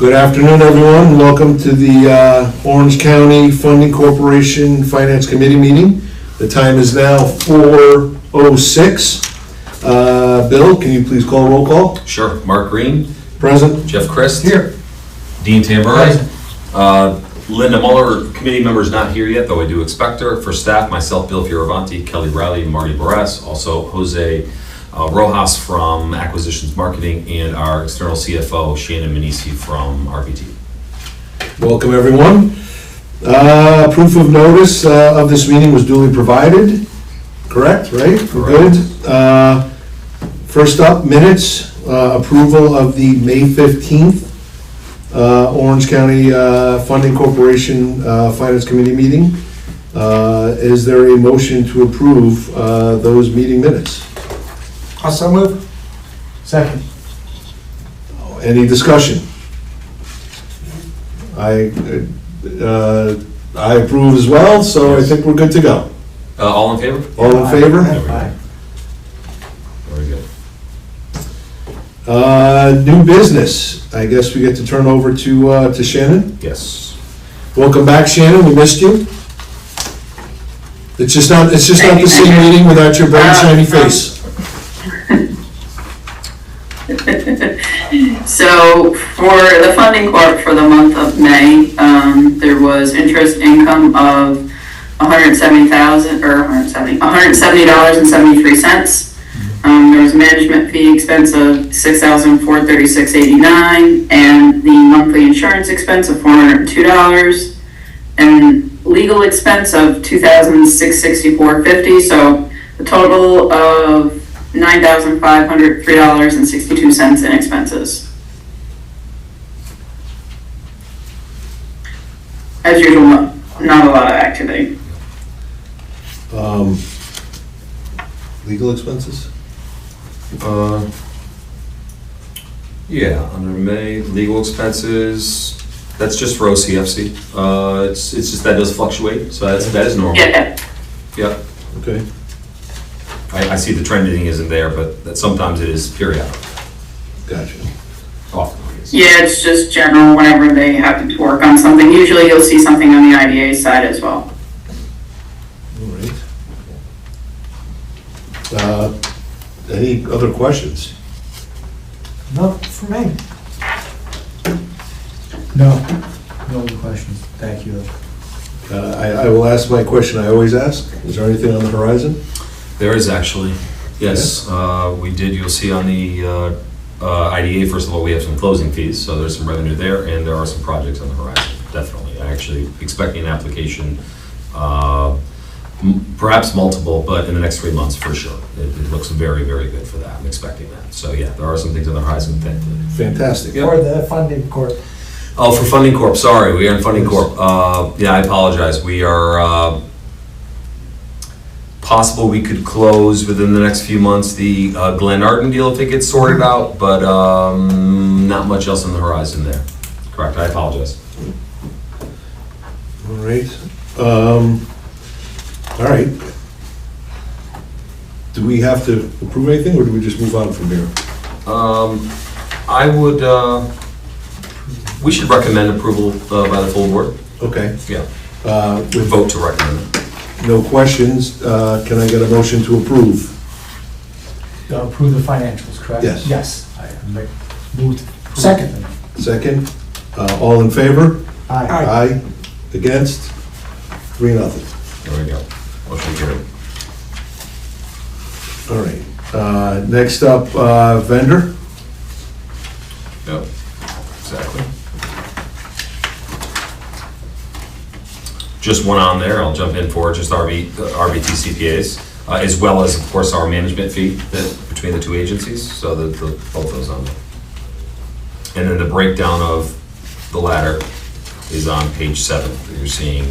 Good afternoon, everyone. Welcome to the Orange County Funding Corporation Finance Committee meeting. The time is now 4:06. Bill, can you please call roll call? Sure. Mark Green. Present. Jeff Christ. Here. Dean Tamburi. Linda Muller, committee member, is not here yet, though I do expect her. For staff, myself, Bill Fioravanti, Kelly Riley, Marty Barras, also Jose Rojas from Acquisitions Marketing, and our external CFO, Shannon Manisi from RPT. Welcome, everyone. Proof of notice of this meeting was duly provided. Correct, right? We're good. First up, minutes. Approval of the May 15th Orange County Funding Corporation Finance Committee meeting. Is there a motion to approve those meeting minutes? Also move. Second. Any discussion? I approve as well, so I think we're good to go. All in favor? All in favor? Aye. Very good. New business. I guess we get to turn over to Shannon. Yes. Welcome back, Shannon. We missed you. It's just not the same meeting without your bright shiny face. So for the funding corp for the month of May, there was interest income of $170.73. There was management fee expense of $6,436.89, and the monthly insurance expense of $402, and legal expense of $2,664.50. So a total of $9,503.62 in expenses. As usual, not a lot of activity. Legal expenses? Yeah, under May, legal expenses, that's just for OCFC. It's just that does fluctuate, so that is normal. Yeah. Yeah. Okay. I see the trending isn't there, but that sometimes it is periodic. Gotcha. Often it is. Yeah, it's just general whenever they happen to work on something. Usually you'll see something on the IDA side as well. All right. Any other questions? No, for me. No other questions. Thank you. I will ask my question I always ask. Is there anything on the horizon? There is actually, yes. We did, you'll see on the IDA, first of all, we have some closing fees, so there's some revenue there, and there are some projects on the horizon, definitely. I actually expecting an application, perhaps multiple, but in the next 3 months for sure. It looks very, very good for that. I'm expecting that. So yeah, there are some things on the horizon. Fantastic. Yep. Or the funding court. Oh, for Funding Corp, sorry, we are in Funding Corp. Yeah, I apologize. We are, possible we could close within the next few months the Glen Arden deal if it gets sorted out, but not much else on the horizon there. Correct, I apologize. All right. All right. Do we have to approve anything, or do we just move on from here? I would, we should recommend approval by the full board. Okay. Yeah. With Vote to recommend it. no questions, can I get a motion to approve? Approve the financials, correct? Yes. Yes. I moved. Second. Second. All in favor? Aye. Aye. Against? 3-0. There we go. Motion carried. All right. Next up, vendor. Yep, exactly. Just one on there, I'll jump in for just RBT CPAs, as well as, of course, our management fee between the two agencies, so both those on there. And then the breakdown of the latter is on page 7. You're seeing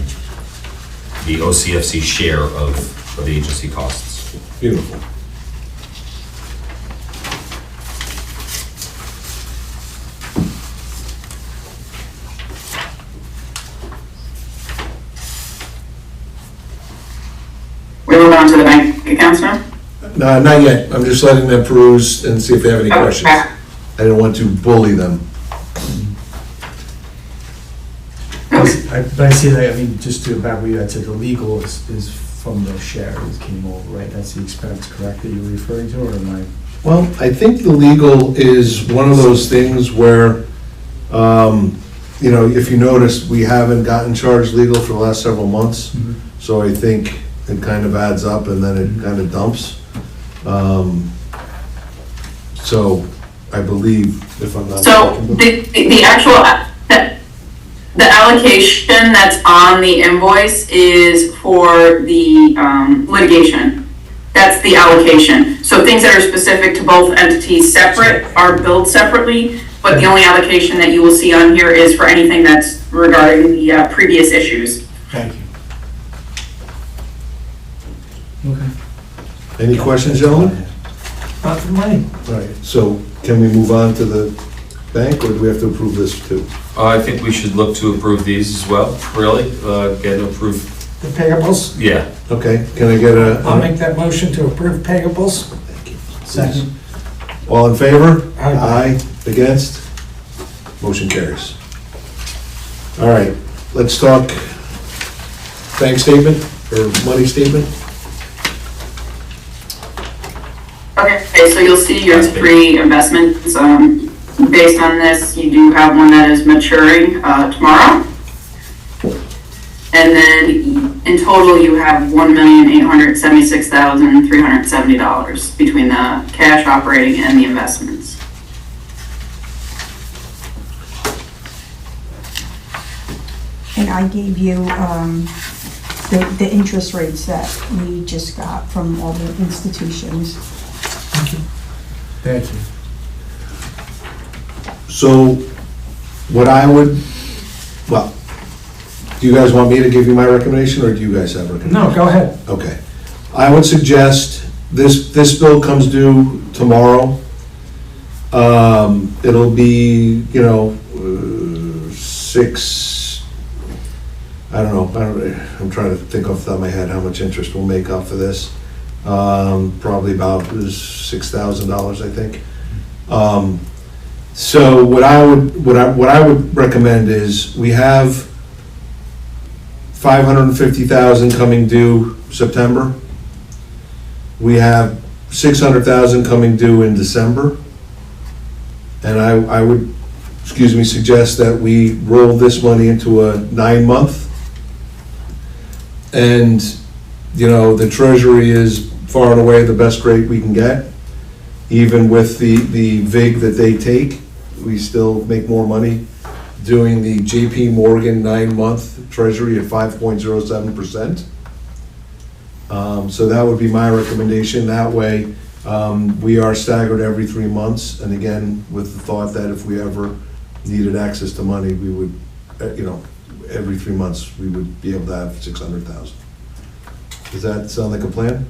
the OCFC share of the agency costs. Beautiful. We move on to the bank accounts now? No, not yet. I'm just letting them peruse and see if they have any questions. I didn't want to bully them. But I see that, I mean, just to back what you had said, the legal is from the share that came over, right? That's the expense, correct, that you're referring to, or am I? Well, I think the legal is one of those things where, you know, if you notice, we haven't gotten charged legal for the last several months. So I think it kind of adds up and then it kind of dumps. So I believe, if I'm not So mistaken. the actual, the allocation that's on the invoice is for the litigation. That's the allocation. So things that are specific to both entities separate are billed separately, but the only allocation that you will see on here is for anything that's regarding the previous issues. Thank you. Okay. Any questions, gentlemen? Not for money. All right, so can we move on to the bank, or do we have to approve this too? I think we should look to approve these as well, really, get approved, The payables, yeah. Okay, can I get I'll make that motion to approve payables. Thank you. Second. All in favor? Aye. Against? Motion carries. All right, let's talk bank statement or money statement. Okay, so you'll see your three investments. Based on this, you do have one that is maturing tomorrow. And then in total, you have $1,876,370 between the cash operating and the investments. And I gave you the interest rates that we just got from all the institutions. Thank you. So what I would, well, do you guys want me to give you my recommendation, or do you guys have a recommendation? No, go ahead. Okay. I would suggest, this bill comes due tomorrow. It'll be, you know, I'm trying to think off the top of my head how much interest we'll make off of this. Probably about $6,000, I think. So what I would recommend is, we have $550,000 coming due September. We have $600,000 coming due in December. And I would, suggest that we roll this money into a 9-month. And, you know, the Treasury is far and away the best rate we can get. Even with the VIG that they take, we still make more money doing the JP Morgan 9-month Treasury at 5.07%. So that would be my recommendation. That way, we are staggered every 3 months. And again, with the thought that if we ever needed access to money, we would, you know, every 3 months, we would be able to have 600,000. Does that sound like a plan?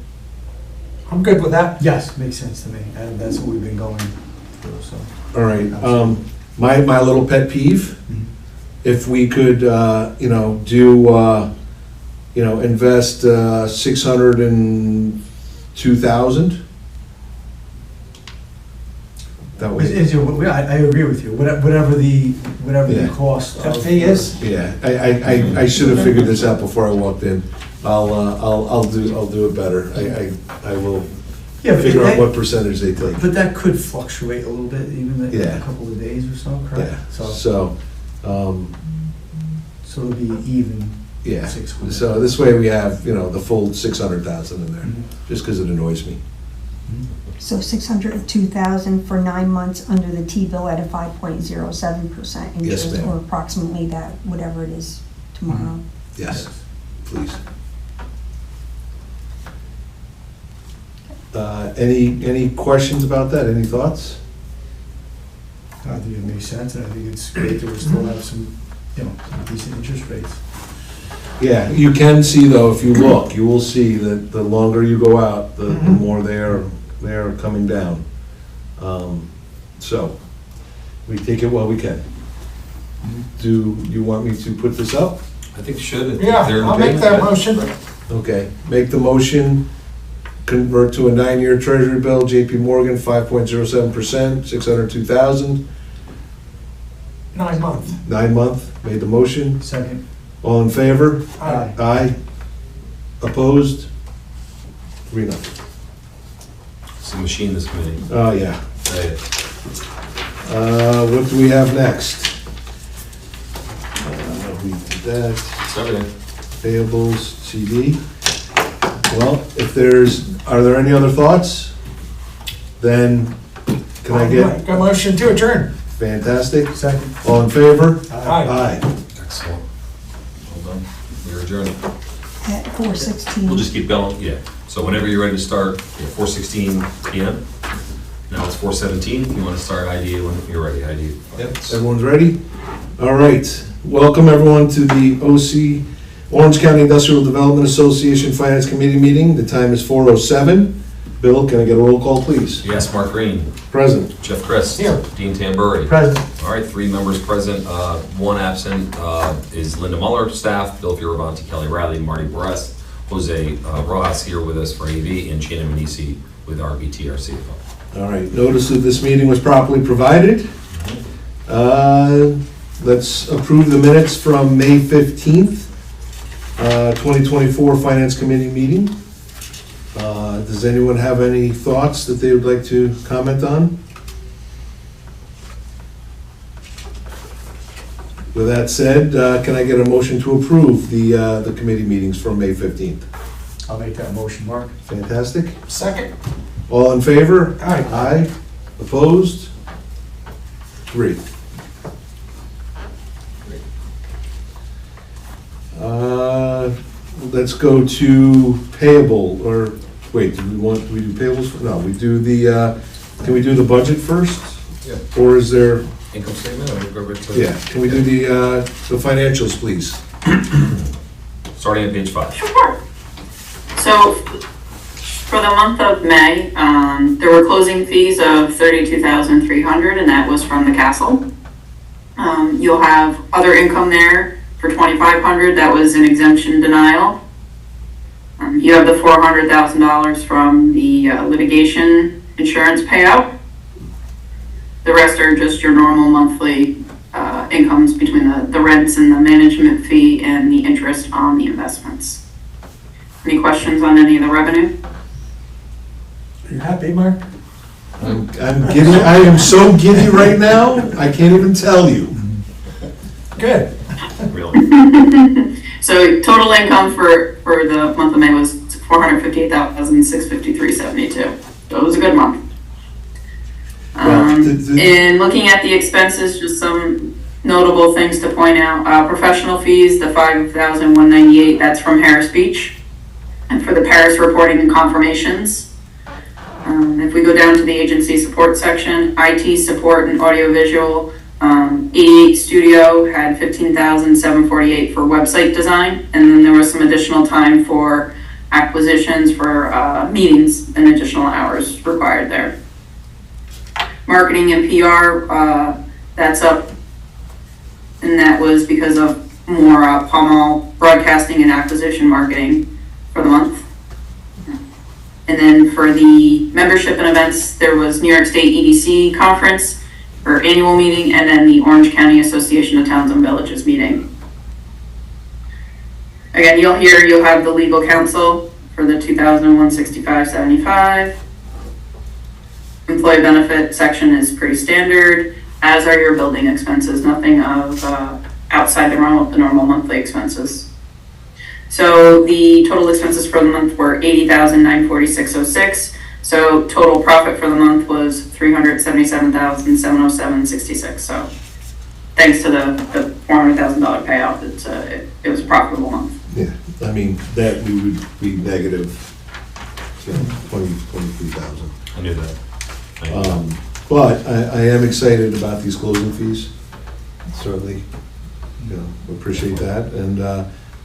I'm good with that. Yes, makes sense to me, and that's what we've been going through, so. All right, my little pet peeve, if we could, you know, do, you know, invest 602,000. That was, I agree with you, whatever the Yeah. cost of. The fee is? yeah, I should have figured this out before I walked in. I'll do it better. I will Yeah, but figure out that- what percentage they take. But that could fluctuate a little bit, even in Yeah. a couple of days or so, correct? Yeah, So so, it'll be even. yeah, 600. so this way we have, you know, the full 600,000 in there, just because it annoys me. So 602,000 for 9 months under the T-bill at a 5.07% Yes, interest, ma'am. or approximately that, whatever it is tomorrow. Yes, please. Any questions about that? Any thoughts? I think it makes sense, and I think it's great that we still have some, you know, some decent interest rates. Yeah, you can see though, if you look, you will see that the longer you go out, the more they're coming down. So, we take it while we can. Do you want me to put this up? I think you should. if Yeah, they're in I'll make payment, that yeah. motion. Okay, make the motion, convert to a 9-year treasury bill, JP Morgan, 5.07%, 602,000. 9-month. 9-month, made the motion. Second. All in favor? Aye. Aye. Opposed? 3-0. It's a machine, this committee. Oh, yeah. Say it. What do we have next? We did that. It's everything. Payables, CD. Well, are there any other thoughts? Then, can I get, Make a motion to adjourn. fantastic. Second. All in favor? Aye. Aye. Excellent. Well done. We're adjourned. At 4:16. We'll just keep going, yeah. So whenever you're ready to start, 4:16 PM. Now it's 4:17. If you want to start ID when you're ready, ID. Yep, everyone's ready? All right, welcome everyone to the Orange County Industrial Development Association Finance Committee meeting. The time is 4:07. Bill, can I get a roll call, please? Yes, Mark Green, Present. Jeff Christ. Here. Dean Tamburri. Present. All right, 3 members present, 1 absent is Linda Muller, staff, Bill Fioravanti, Kelly Riley, Marty Borest, Jose Rojas here with us for AV, and Shannon Manisi with RBTRC. All right, notice of this meeting was properly provided. Let's approve the minutes from May 15th, 2024 Finance Committee meeting. Does anyone have any thoughts that they would like to comment on? With that said, can I get a motion to approve the committee meetings from May 15th? I'll make that motion, Mark. Fantastic. Second. All in favor? Aye. Aye. Opposed? 3. Let's go to payable, or, wait, do we do payables? No, we do can we do the budget first? Yeah. Or is there, Income statement, or go right to? yeah, can we do the financials, please? Starting at page 5. Sure. So for the month of May, there were closing fees of $32,300, and that was from the castle. You'll have other income there for $2,500, that was an exemption denial. You have the $400,000 from the litigation insurance payout. The rest are just your normal monthly incomes between the rents and the management fee and the interest on the investments. Any questions on any of the revenue? Are you happy, Mark? I'm giddy, I am so giddy right now, I can't even tell you. Good. Really? So total income for the month of May was $458,653.72. So it was a good month. And looking at the expenses, just some notable things to point out. Professional fees, the $5,198, that's from Harris Beach. And for the Paris reporting and confirmations. If we go down to the agency support section, IT support and audiovisual, 88 Studio had $15,748 for website design, and then there was some additional time for acquisitions for meetings and additional hours required there. Marketing and PR, that's up, and that was because of more Pall Mall broadcasting and acquisition marketing for the month. And then for the membership and events, there was New York State EDC conference for annual meeting, and then the Orange County Association of Towns and Villages meeting. Again, you'll have the legal counsel for the 2001-6575. Employee benefit section is pretty standard, as are your building expenses, nothing of outside the realm of the normal monthly expenses. So the total expenses for the month were $80,946.06. So total profit for the month was $377,707.66. So thanks to the $400,000 payout, it was a profitable month. Yeah, I mean, that we would be negative, 23,000. I knew that. But I am excited about these closing fees. Certainly, appreciate that.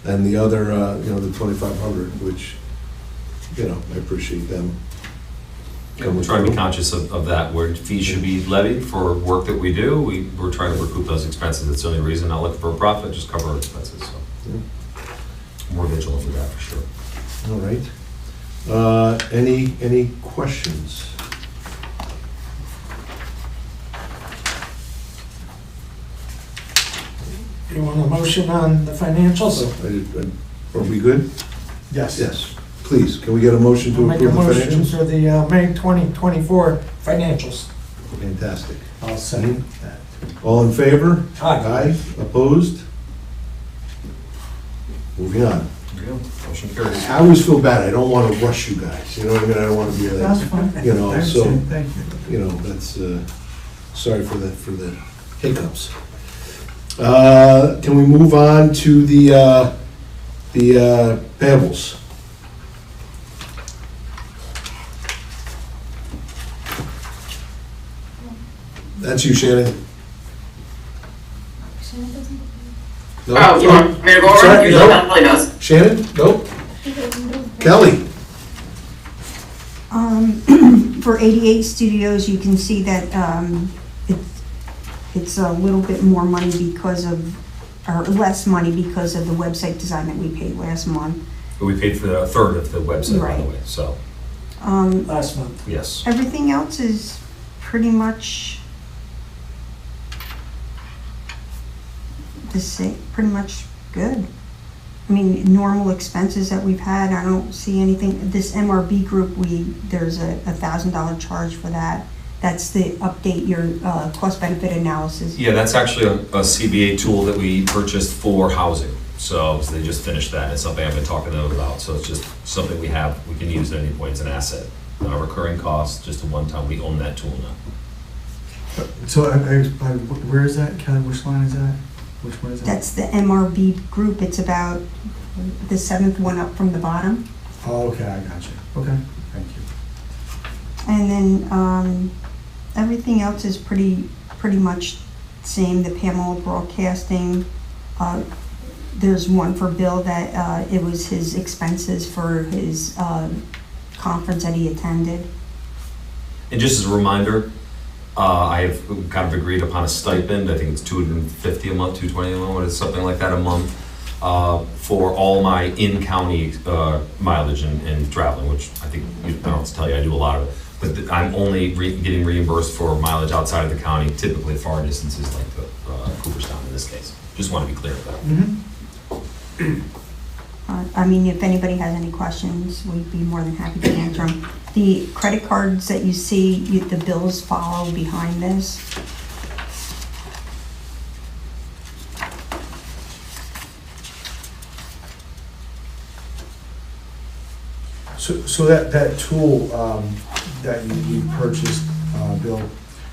And the other, the 2,500, which, I appreciate them. Yeah, we're trying to be conscious of that, where fees should be levied for work that we do. We're trying to recoup those expenses. That's the only reason. Not looking for a profit, just cover our expenses. So more vigilant for that, for sure. All right. Any questions? You want a motion on the financials? Are we good? Yes. Yes. Please, can we get a motion I'll to make a approve the motion financials? for the May 2024 financials. Fantastic. I'll second that. All in favor? Aye. Opposed? Moving on. There you go. Motion carries. I always feel bad, I don't want to rush you guys, you know what I mean? I don't want to be That's like, fine. you know, I so- understand. Thank you. that's, sorry for the hiccups. Can we move on to the payables? That's you, Shannon. No? Oh, you want me to go over? Sorry, Usually no. Kelly does. Shannon? Nope. Kelly? For 88 Studios, you can see that it's a little bit more money because of, or less money because of the website design that we paid last month. But we paid for a third of the website, by the Right. way, so, Last month. yes. Everything else is pretty much the same, pretty much good. I mean, normal expenses that we've had, I don't see anything. This MRB group, there's a $1,000 charge for that. That's the update your cost benefit analysis. Yeah, that's actually a CBA tool that we purchased for housing. So they just finished that. It's something I've been talking to them about. So it's just something we can use at any point. It's an asset, not a recurring cost, just a one-time. We own that tool now. So, where is that, Kelly? Which line is that? Which one is that? That's the MRB group. It's about the 7th one up from the bottom. Oh, okay, I got you. Okay, thank you. And then everything else is pretty much same. The Pamela Broadcasting, there's one for Bill that it was his expenses for his conference that he attended. And just as a reminder, I have kind of agreed upon a stipend. I think it's $250 a month, $220 a month, something like that a month, for all my in-county mileage and traveling, which I think, I don't have to tell you, I do a lot of it. But I'm only getting reimbursed for mileage outside of the county, typically far distances like the Cooperstown in this case. Just want to be clear about that. I mean, if anybody has any questions, we'd be more than happy to answer them. The credit cards that you see, the bills follow behind this. So that tool that you purchased, Bill,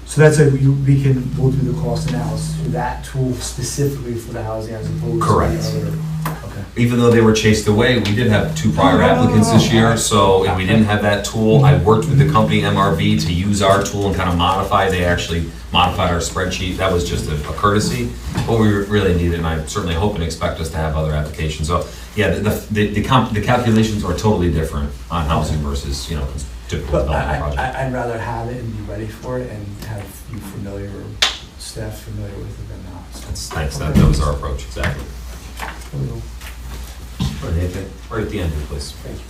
so that's we'll do the cost analysis for that tool specifically for the housing as opposed Correct. to the other. Okay. Even though they were chased away, we did have 2 prior applicants this year, so if we didn't have that tool, I worked with the company MRB to use our tool and kind of modify. They actually modified our spreadsheet. That was just a courtesy. What we really needed, and I certainly hope and expect us to have other applications. So, yeah, the calculations are totally different on housing versus, typical But development project. I'd rather have it and be ready for it and have you familiar, or staff familiar with it than not. So. Thanks, that was our approach, exactly. Right at the end here, please. Thank you.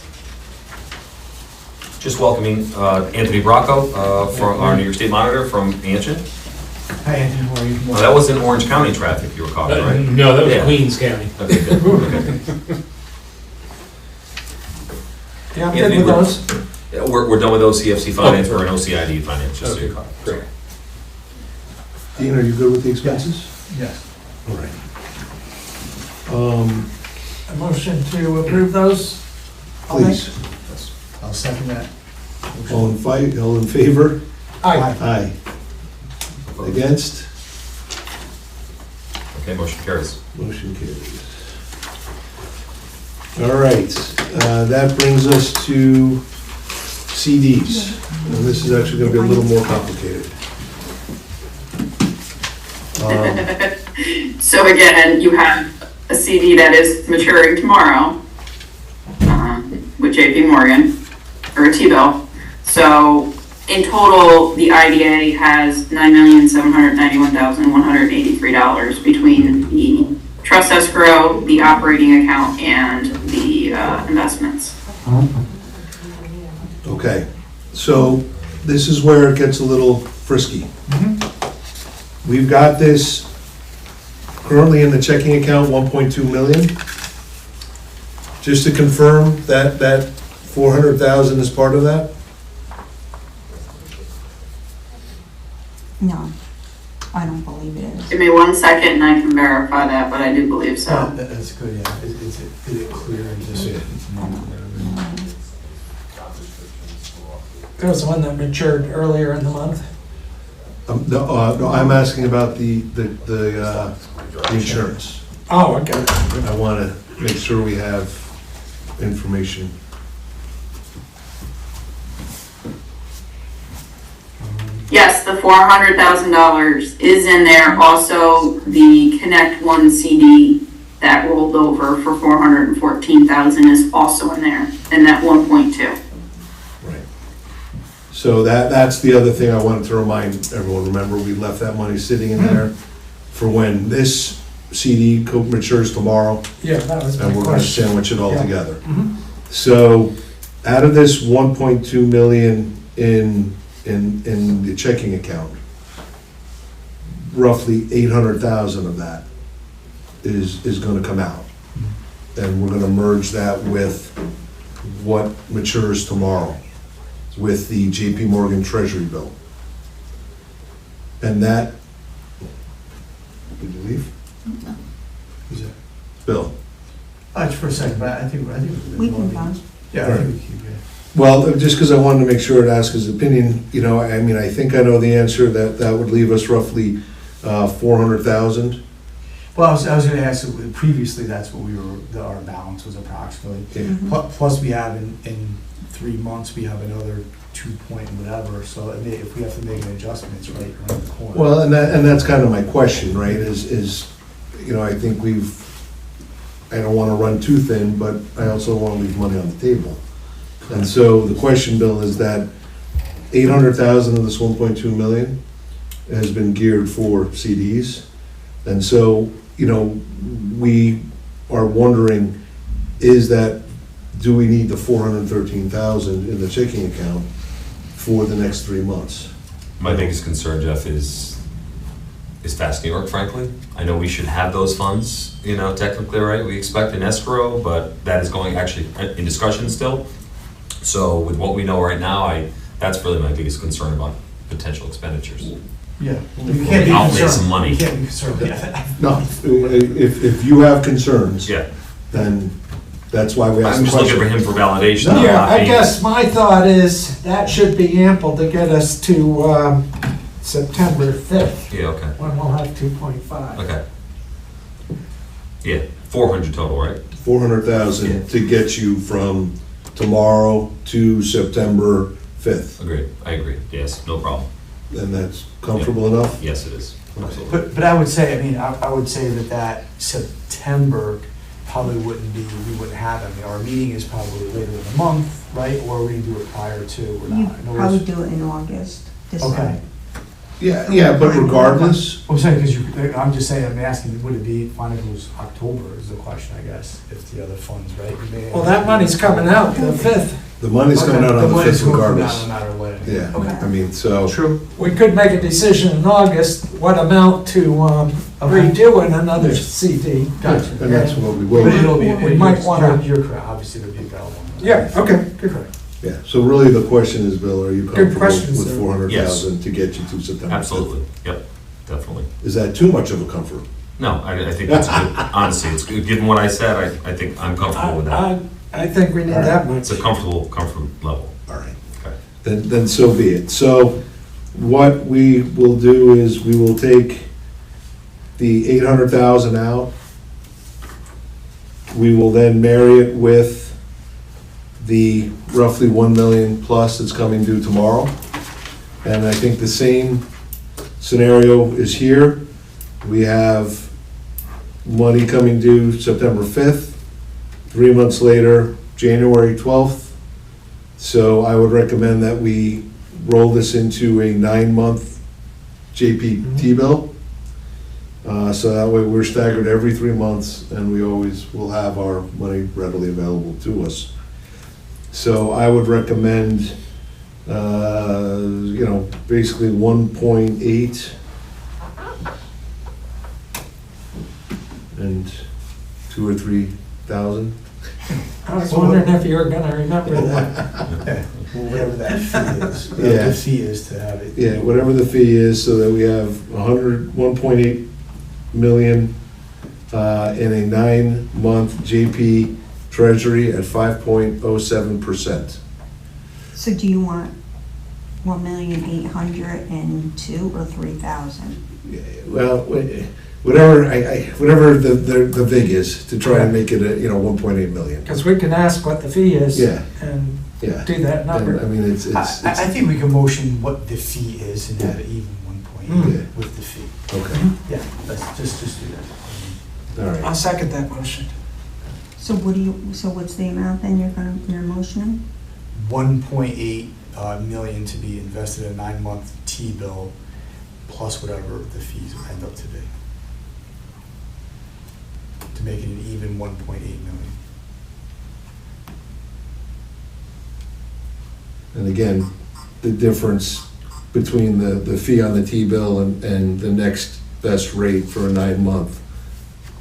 Just welcoming Anthony Bracco, from our New York State Monitor from Anshin. Hi, Anthony, how are you? Well, that was in Orange County traffic you were caught, right? No, that was Yeah. Queens County. Okay, good. Okay. Yeah, I'm Anthony, good with we're- those. Yeah, we're done with OCFC finance, we're in OCID finance, just so Okay, you're caught. great. Dean, are you good with the expenses? Yes. All right. A motion to approve those? Please, I'll second that. all in favor? Aye. Aye. Against? Okay, motion carries. Motion carries. All right, that brings us to CDs. And this is actually gonna be a little more complicated. So again, you have a CD that is maturing tomorrow with JP Morgan, or a T-bill. So in total, the IDA has $9,791,183 between the trust escrow, the operating account, and the investments. Okay, so this is where it gets a little frisky. We've got this currently in the checking account, 1.2 million. Just to confirm that 400,000 is part of that? No, I don't believe it is. Give me 1 second and I can verify that, but I do believe so. That's good, yeah. Is it clear and just? There was one that matured earlier in the month. No, I'm asking about the insurance. Oh, okay. I want to make sure we have information. Yes, the $400,000 is in there. Also, the Connect One CD that rolled over for $414,000 is also in there, in that 1.2. Right. So that's the other thing I wanted to remind everyone. Remember, we left that money sitting in there for when this CD matures tomorrow, Yeah, that was my and we're going to question. sandwich it all Yeah. together. Mhm. So, out of this 1.2 million in the checking account, roughly 800,000 of that is gonna come out. And we're gonna merge that with what matures tomorrow, with the JP Morgan Treasury bill. And that, did you leave? No. Who's that? Bill. Just for a second, but I think. We can go. Yeah, I think we keep it. Well, just because I wanted to make sure to ask his opinion, you know, I mean, I think I know the answer, that would leave us roughly 400,000. Well, I was gonna ask, previously, that's what our balance was approximately. Yeah. Plus, we have in 3 months, we have another 2 point whatever, so if we have to make an adjustment, it's right around the corner. Well, and that's kind of my question, right, is, you know, I think I don't want to run too thin, but I also want to leave money on the table. And so the question, Bill, is that 800,000 of this 1.2 million has been geared for CDs. And so, you know, we are wondering, do we need the 413,000 in the checking account for the next 3 months? My biggest concern, Jeff, is Fast New York, frankly. I know we should have those funds, you know, technically, right? We expect an escrow, but that is going actually in discussion still. So with what we know right now, that's really my biggest concern about potential expenditures. Yeah. You can't be Outlay concerned. some money. You can't be concerned, yeah. No, if you have concerns, Yeah, then that's why we asked I'm the just looking for question. him for validation. Yeah, not I being- guess my thought is that should be ample to get us to September 5th, Yeah, okay, when we'll have 2.5. okay. Yeah, 400 total, right? 400,000 to get you from tomorrow to September 5th. Agreed, I agree, yes, no problem. And that's comfortable enough? Yes, it is, absolutely. But I would say, I would say that September probably wouldn't be, we wouldn't have it. Our meeting is probably later in the month, right? Or we can do it prior to, or You not. In other probably words- do it in August, this Okay. time. Yeah, but regardless, I'm saying, because I'm just saying, I'm asking, would it be fine if it was October is the question, I guess, if the other funds, right? You may- Well, that money's coming out the 5th. the money's coming out on the money's 5th gonna come out regardless. No matter what. Yeah, Okay. I mean, so, True. We could make a decision in August, what amount to redo in another CD. Gotcha. and that's what we will But it'll do. be, We might wanna- you're correct, obviously it'll be available. Yeah, okay, good. Yeah, so really the question is, Bill, are you comfortable question, with sir. 400,000 to get you to September 5th? Absolutely, yep, definitely. Is that too much of a comfort? No, I think that's good, honestly, it's good, given what I said, I think I'm comfortable with that. I think we need that much. It's a comfortable level. All right, Okay. then so be it. So what we will do is we will take the 800,000 out. We will then marry it with the roughly 1 million plus that's coming due tomorrow. And I think the same scenario is here. We have money coming due September 5th, 3 months later, January 12th. So I would recommend that we roll this into a 9-month JPT bill. So that way we're staggered every 3 months and we always will have our money readily available to us. So I would recommend, you know, basically 1.8 and 2,000 or 3,000. I was wondering if you were gonna remember that. Yeah, well, whatever that fee is, Yeah. whatever the fee is to have it. Yeah, whatever the fee is, so that we have 1.8 million in a 9-month JP Treasury at 5.07%. So do you want 1,802,000 or 3,000? Well, whatever, whatever the vig is, to try and make it a, 1.8 million. Because we can ask what the fee is. Yeah. And Yeah. do that And, I number. mean, it's, I think we can motion what the fee is and have it even 1.8 Yeah. with the fee. okay, Yeah, let's just do that. all right. I'll second that motion. So what's the amount then you're motioning? 1.8 million to be invested in a 9-month T-bill, plus whatever the fees end up to be. To make it an even 1.8 million. And again, the difference between the fee on the T-bill and the next best rate for a 9-month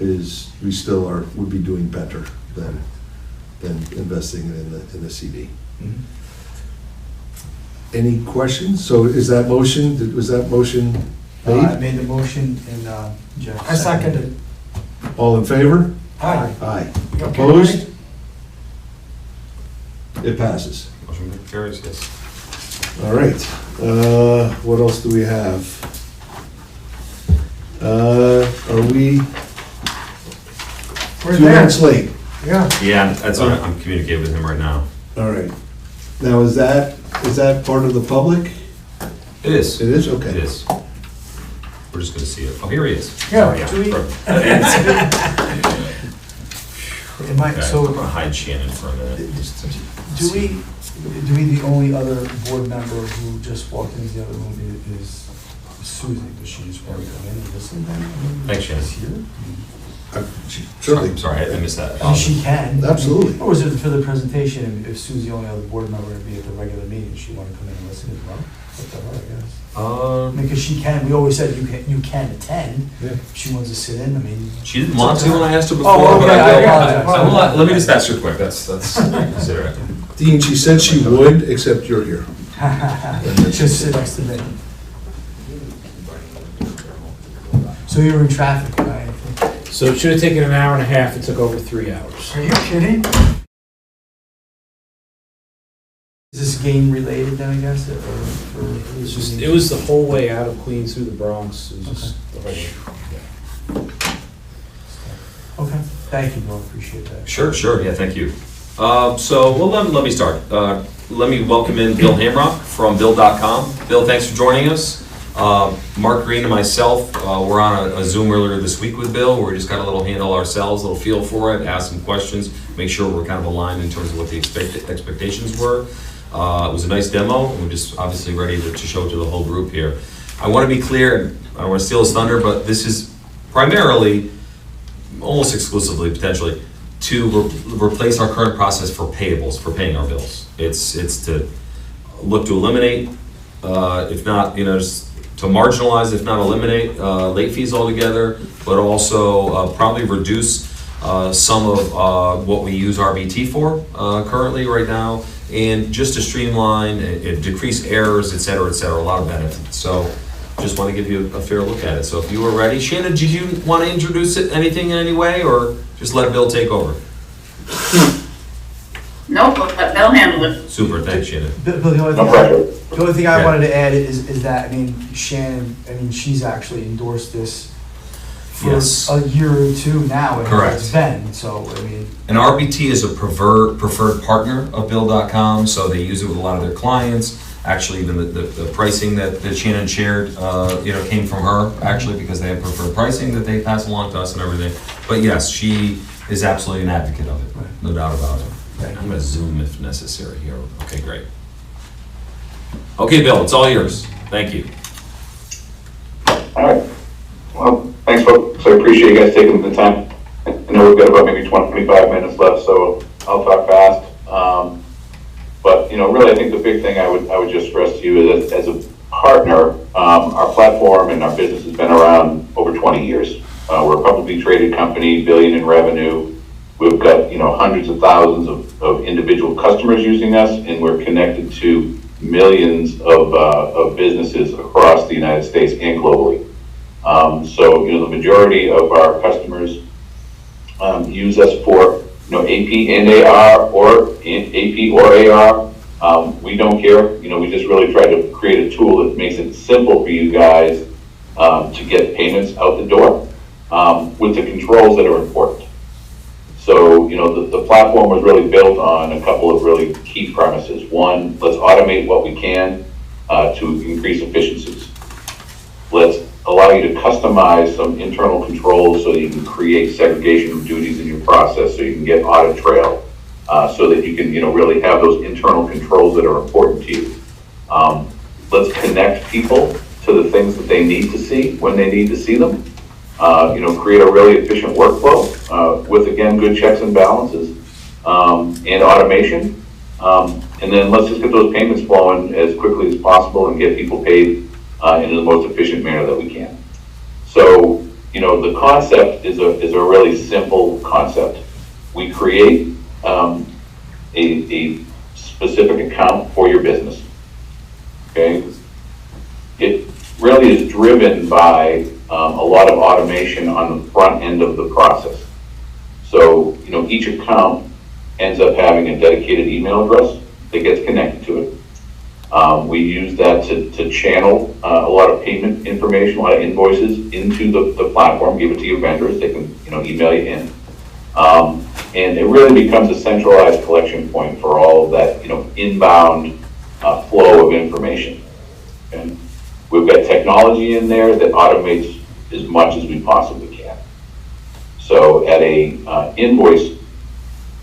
is, we still would be doing better than investing it in the CD. Any questions? So is that motion, was that motion I made? made the motion and Jeff I seconded. All in favor? Aye. Aye. You okay, Opposed? It passes. Motion carries, yes. All right, what else do we have? Are we We're 2 there. minutes late? Yeah. Yeah, that's all right. I'm communicating with him right now. All right. Now, is that part of the public? It is. It is, okay. It is. We're just gonna see it. Oh, here he is. Yeah, Sorry, do we- perfect. Am I, Okay, I'm so, gonna hide Shannon for a minute. do we, the only other board member who just walked into the other room is Susan? Does she just want to come in and listen then? Thanks, Shannon. She's here? Certainly. Sorry, I missed that. I mean, she can. Absolutely. Or was it for the presentation, if Sue's the only other board member to be at the regular meeting, she want to come in and listen as well? Up to her, I guess. Because she can, we always said you can attend, Yeah. if she wants to sit in, I mean. She didn't want to when I asked her before, Oh, but okay, I will. I apologize. Let me just ask her quick. That's consider it. Dean, she said she would, except you're here. Just sit next to me. So you were in traffic, right? So it should have taken an hour and a half, it took over 3 hours. Are you kidding? Is this game related then, I guess, or? It was the whole way out of Queens through the Bronx, it was just the whole way. Okay, thank you, Bill, appreciate that. Sure, yeah, thank you. So, well, let me start. Let me welcome in Bill Hamrock from Bill.com. Bill, thanks for joining us. Mark Green and myself, we're on a Zoom earlier this week with Bill, where we just got a little handle ourselves, a little feel for it, ask some questions, make sure we're kind of aligned in terms of what the expectations were. It was a nice demo, and we're just obviously ready to show it to the whole group here. I want to be clear, I don't want to steal his thunder, but this is primarily, almost exclusively potentially, to replace our current process for payables, for paying our bills. It's to look to eliminate, if not, just to marginalize, if not eliminate, late fees altogether, but also probably reduce some of what we use RBT for currently right now, and just to streamline, decrease errors, et cetera, a lot of benefits. So just want to give you a fair look at it. So if you were ready, Shannon, did you want to introduce anything in any way, or just let Bill take over? Nope, they'll handle it. Super, thanks, Shannon. Bill, the only thing I wanted to add is that, Shannon, she's actually endorsed this for Yes. a year or two now. Correct. It's been, so, And RBT is a preferred partner of Bill.com, so they use it with a lot of their clients. Actually, even the pricing that Shannon shared, came from her, actually, because they have preferred pricing that they pass along to us and everything. But yes, she is absolutely an advocate of it, no doubt about it. I'm going to zoom if necessary here. Okay, great. Okay, Bill, it's all yours. Thank you. All right. Well, thanks, folks. I appreciate you guys taking the time. I know we've got about maybe 25 minutes left, so I'll talk fast. But really, I think the big thing I would just stress to you is that as a partner, our platform and our business has been around over 20 years. We're a publicly traded company, billion in revenue. We've got, hundreds of thousands of individual customers using us, and we're connected to millions of businesses across the United States and globally. So, the majority of our customers use us for, AP and AR or AP or AR. We don't care. We just really try to create a tool that makes it simple for you guys to get payments out the door with the controls that are important. So, the platform was really built on a couple of really key premises. One, let's automate what we can to increase efficiencies. Let's allow you to customize some internal controls so you can create segregation of duties in your process, so you can get audit trail, so that you can, really have those internal controls that are important to you. Let's connect people to the things that they need to see when they need to see them. Create a really efficient workflow with, again, good checks and balances and automation. And then let's just get those payments flowing as quickly as possible and get people paid in the most efficient manner that we can. So, the concept is a really simple concept. We create a specific account for your business. Okay? It really is driven by a lot of automation on the front end of the process. So, each account ends up having a dedicated email address that gets connected to it. We use that to channel a lot of payment information, a lot of invoices into the platform, give it to your vendors. They can, email you in. And it really becomes a centralized collection point for all of that, inbound flow of information. And we've got technology in there that automates as much as we possibly can. So at a invoice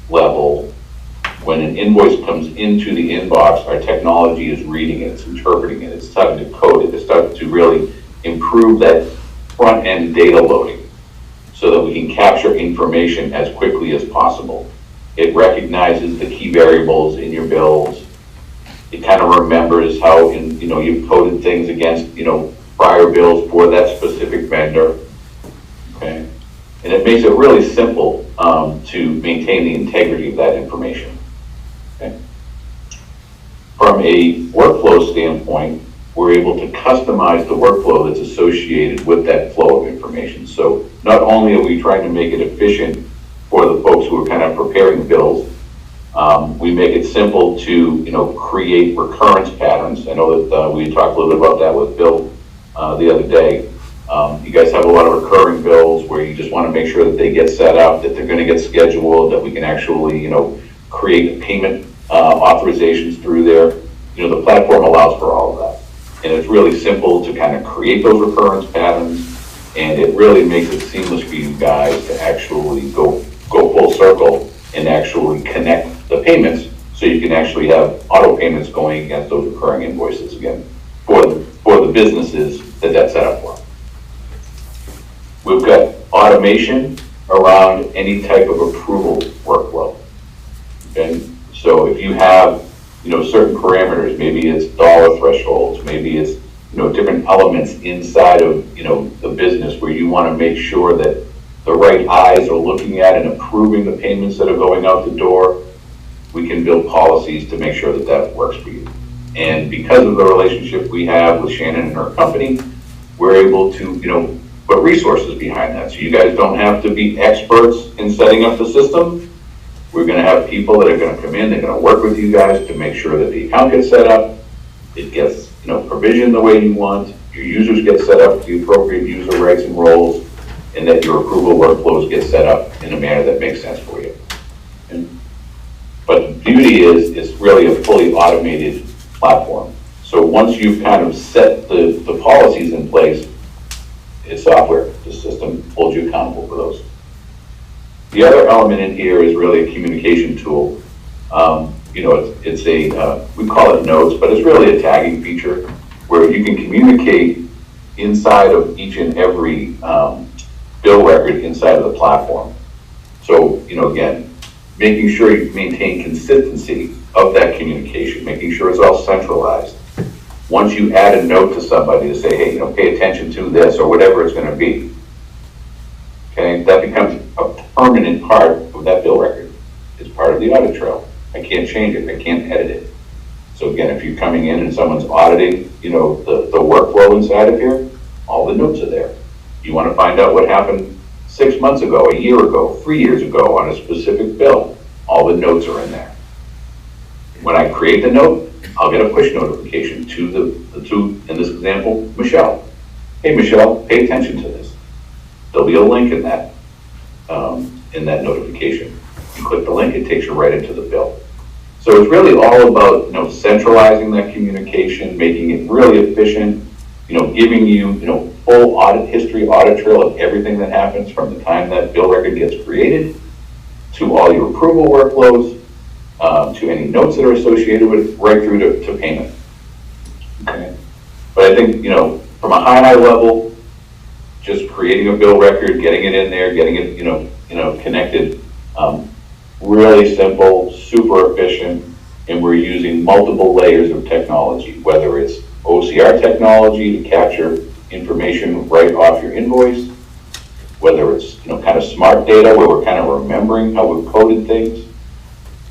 level, when an invoice comes into the inbox, our technology is reading it, it's interpreting it, it's starting to code it, it's starting to really improve that front-end data loading so that we can capture information as quickly as possible. It recognizes the key variables in your bills. It kind of remembers how you've coded things against, prior bills for that specific vendor. Okay? And it makes it really simple to maintain the integrity of that information. Okay? From a workflow standpoint, we're able to customize the workflow that's associated with that flow of information. So not only are we trying to make it efficient for the folks who are kind of preparing bills, we make it simple to create recurrence patterns. I know that we talked a little bit about that with Bill the other day. You guys have a lot of recurring bills where you just want to make sure that they get set up, that they're going to get scheduled, that we can actually create payment authorizations through there. The platform allows for all of that. And it's really simple to kind of create those recurrence patterns, and it really makes it seamless for you guys to actually go full circle and actually connect the payments so you can actually have auto payments going against those recurring invoices again for the businesses that's set up for. We've got automation around any type of approval workflow. Okay, so if you have certain parameters, maybe it's dollar thresholds, maybe it's different elements inside of the business where you want to make sure that the right eyes are looking at and approving the payments that are going out the door, we can build policies to make sure that that works for you. And because of the relationship we have with Shannon and her company, we're able to put resources behind that. So you guys don't have to be experts in setting up the system. We're going to have people that are going to come in, they're going to work with you guys to make sure that the account gets set up, it gets provisioned the way you want, your users get set up with the appropriate user rights and roles, and that your approval workflows get set up in a manner that makes sense for you. But the beauty is it's really a fully automated platform. So once you've kind of set the policies in place, it's software. The system holds you accountable for those. The other element in here is really a communication tool. It's we call it notes, but it's really a tagging feature where you can communicate inside of each and every bill record inside of the platform. So, again, making sure you maintain consistency of that communication, making sure it's all centralized. Once you add a note to somebody to say, hey, pay attention to this or whatever it's going to be, Okay, that becomes a permanent part of that bill record. It's part of the audit trail. I can't change it, I can't edit it. So again, if you're coming in and someone's auditing, you know, the workflow inside of here, all the notes are there. You want to find out what happened 6 months ago, a year ago, 3 years ago on a specific bill, all the notes are in there. When I create the note, I'll get a push notification to in this example, Michelle. Hey Michelle, pay attention to this. There'll be a link in that notification. You click the link, it takes you right into the bill. So it's really all about, you know, centralizing that communication, making it really efficient, you know, giving you, you know, full audit history, audit trail of everything that happens from the time that bill record gets created to all your approval workflows, to any notes that are associated with it, right through to payment. Okay. But I think, you know, from a high level, just creating a bill record, getting it in there, getting it, you know, connected, really simple, super efficient, and we're using multiple layers of technology, whether it's OCR technology to capture information right off your invoice, whether it's, you know, kind of smart data where we're kind of remembering how we've coded things,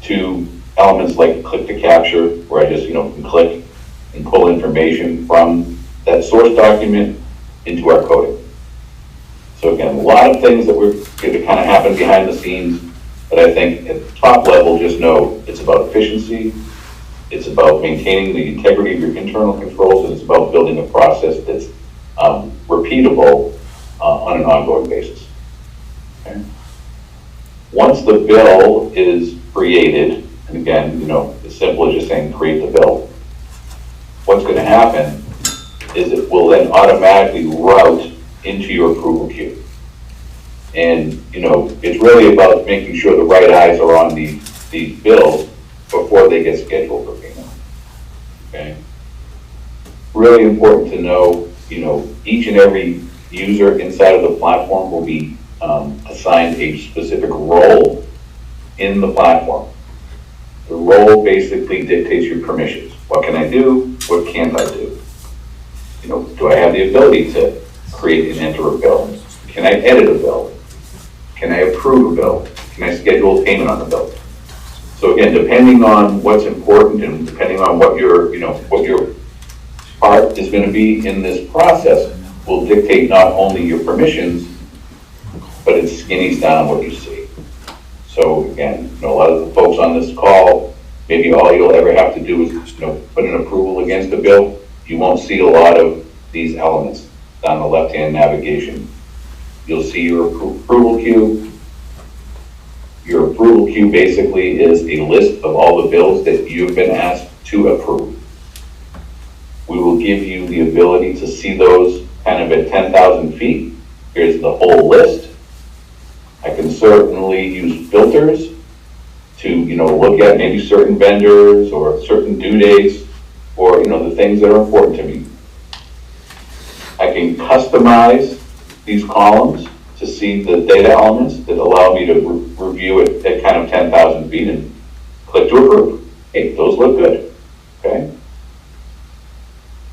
to elements like click to capture, where I just, you know, can click and pull information from that source document into our coding. So again, a lot of things that we're going to kind of happen behind the scenes, but I think at the top level, just know it's about efficiency, it's about maintaining the integrity of your internal controls, and it's about building a process that's repeatable on an ongoing basis. Okay? Once the bill is created, and again, you know, as simple as just saying create the bill, what's going to happen is it will then automatically route into your approval queue. And, you know, it's really about making sure the right eyes are on these bills before they get scheduled for payment. Okay? Really important to know, you know, each and every user inside of the platform will be assigned a specific role in the platform. The role basically dictates your permissions. What can I do? What can't I do? You know, do I have the ability to create and enter a bill? Can I edit a bill? Can I approve a bill? Can I schedule a payment on the bill? So again, depending on what's important and depending on what your, you know, what your part is going to be in this process will dictate not only your permissions, but it skinnies down what you see. So again, you know, a lot of the folks on this call, maybe all you'll ever have to do is, you know, put an approval against a bill. You won't see a lot of these elements down the left-hand navigation. You'll see your approval queue. Your approval queue basically is a list of all the bills that you've been asked to approve. We will give you the ability to see those kind of at 10,000 feet. Here's the whole list. I can certainly use filters to, you know, look at maybe certain vendors or certain due dates or, you know, the things that are important to me. I can customize these columns to see the data elements that allow me to review it at kind of 10,000 feet and click to approve. Hey, those look good, okay?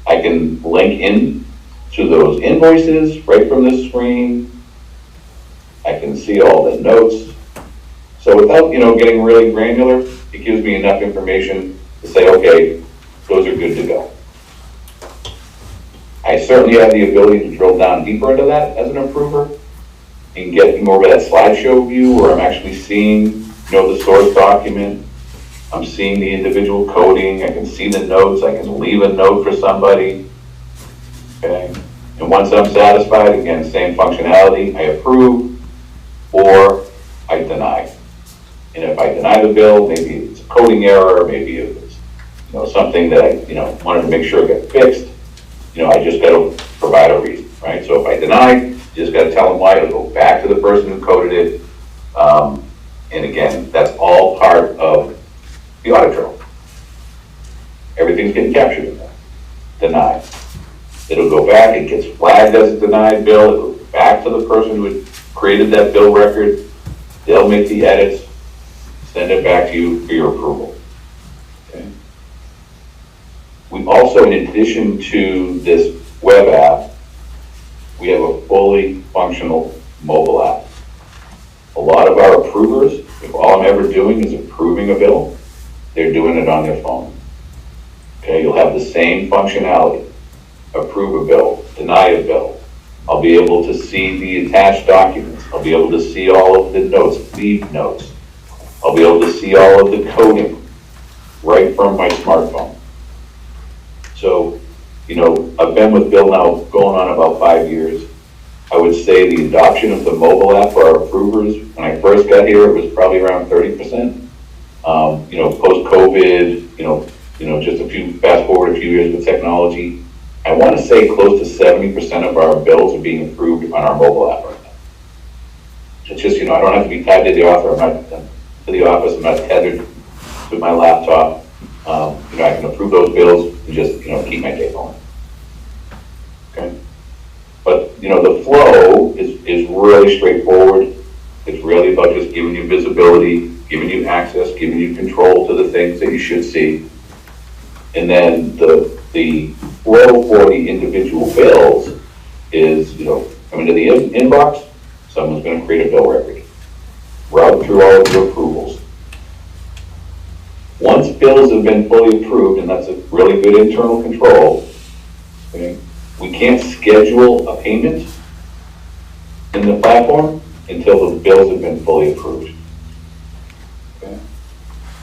I can link in to those invoices right from this screen. I can see all the notes. So without, you know, getting really granular, it gives me enough information to say, okay, those are good to go. I certainly have the ability to drill down deeper into that as an approver and get more of that slideshow view where I'm actually seeing, you know, the source document. I'm seeing the individual coding. I can see the notes. I can leave a note for somebody. Okay. And once I'm satisfied, again, same functionality, I approve or I deny. And if I deny the bill, maybe it's a coding error, maybe it's, you know, something that I, you know, wanted to make sure got fixed. You know, I just got to provide a reason, right? So if I deny, you just got to tell them why. It'll go back to the person who coded it. And again, that's all part of the audit trail. Everything's getting captured in that. Denied. It'll go back, it gets flagged as a denied bill, it goes back to the person who had created that bill record. They'll make the edits, send it back to you for your approval. Okay. We also, in addition to this web app, we have a fully functional mobile app. A lot of our approvers, if all I'm ever doing is approving a bill, they're doing it on their phone. Okay, you'll have the same functionality. Approve a bill, deny a bill. I'll be able to see the attached documents. I'll be able to see all of the notes, lead notes. I'll be able to see all of the coding right from my smartphone. So, you know, I've been with Bill now going on about 5 years. I would say the adoption of the mobile app for our approvers, when I first got here, it was probably around 30%. You know, post-COVID, just fast forward a few years with technology, I want to say close to 70% of our bills are being approved on our mobile app right now. It's just, I don't have to be tied to the office. I'm not tethered to my laptop. I can approve those bills and just, keep my day going. Okay. But, the flow is really straightforward. It's really about just giving you visibility, giving you access, giving you control to the things that you should see. And then the flow for the individual bills is, coming to the inbox, someone's going to create a bill record, route through all of your approvals. Once bills have been fully approved, and that's a really good internal control, okay, we can't schedule a payment in the platform until the bills have been fully approved. Okay.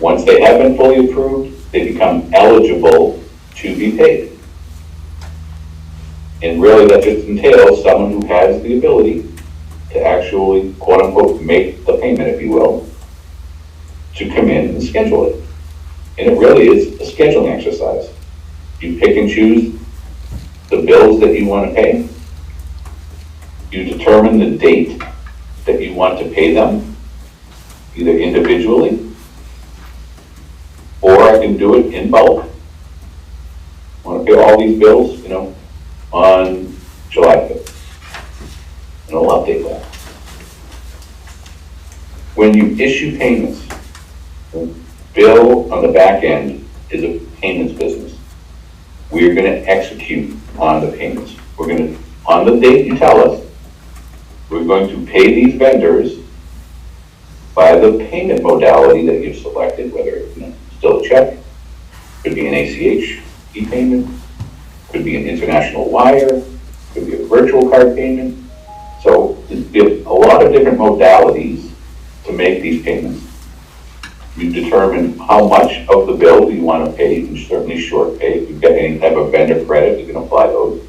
Once they have been fully approved, they become eligible to be paid. And really that just entails someone who has the ability to actually, quote unquote, make the payment, if you will, to come in and schedule it. And it really is a scheduling exercise. You pick and choose the bills that you want to pay. You determine the date that you want to pay them, either individually, or I can do it in bulk. I want to pay all these bills, on July 5th. And I'll update that. When you issue payments, bill on the back end is a payments business. We're going to execute on the payments. We're going to, on the date you tell us, we're going to pay these vendors by the payment modality that you've selected, whether it's still a check, could be an ACH e-payment, could be an international wire, could be a virtual card payment. So there's a lot of different modalities to make these payments. You determine how much of the bill you want to pay. You can certainly short pay. If you've got any type of vendor credit, you can apply those.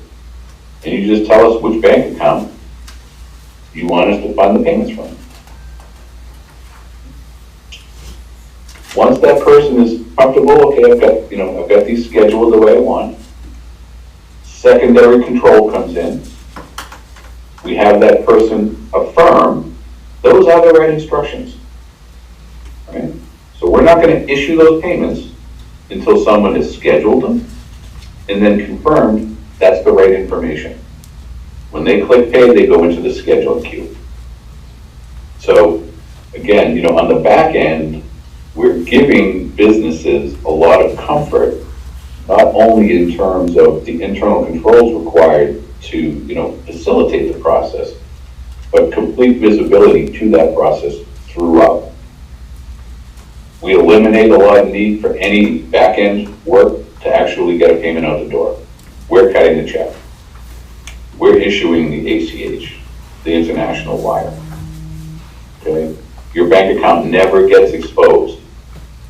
And you just tell us which bank account you want us to fund the payments from. Once that person is comfortable, okay, I've got these scheduled the way I want. Secondary control comes in. We have that person affirm those are the right instructions. Right? So we're not going to issue those payments until someone has scheduled them and then confirmed that's the right information. When they click pay, they go into the schedule queue. So again, on the back end, we're giving businesses a lot of comfort, not only in terms of the internal controls required to, facilitate the process, but complete visibility to that process throughout. We eliminate a lot of need for any back-end work to actually get a payment out the door. We're cutting the check. We're issuing the ACH, the international wire. Okay? Your bank account never gets exposed.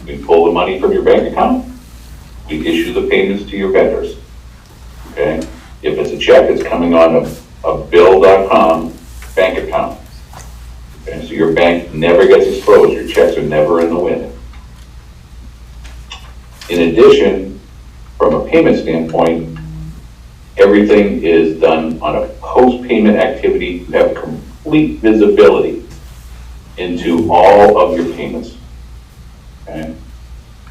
We pull the money from your bank account. We issue the payments to your vendors. Okay? If it's a check, it's coming on a bill.com bank account. Okay? So your bank never gets exposed. Your checks are never in the wind. In addition, from a payment standpoint, everything is done on a post-payment activity. You have complete visibility into all of your payments. Okay?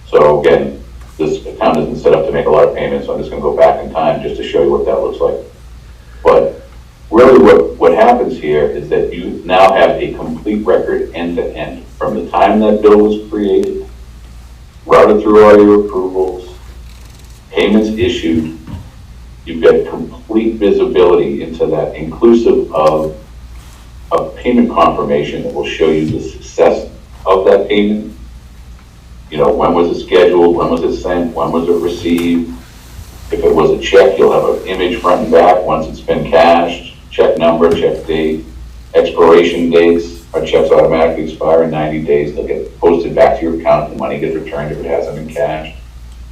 So again, this account isn't set up to make a lot of payments, so I'm just going to go back in time just to show you what that looks like. But really what happens here is that you now have a complete record end to end. From the time that bill was created, routed through all your approvals, payments issued, you've got complete visibility into that, inclusive of a payment confirmation that will show you the success of that payment. You know, when was it scheduled, when was it sent, when was it received? If it was a check, you'll have an image front and back once it's been cashed, check number, check date, expiration dates. Our checks automatically expire in 90 days. They'll get posted back to your account. The money gets returned if it hasn't been cashed.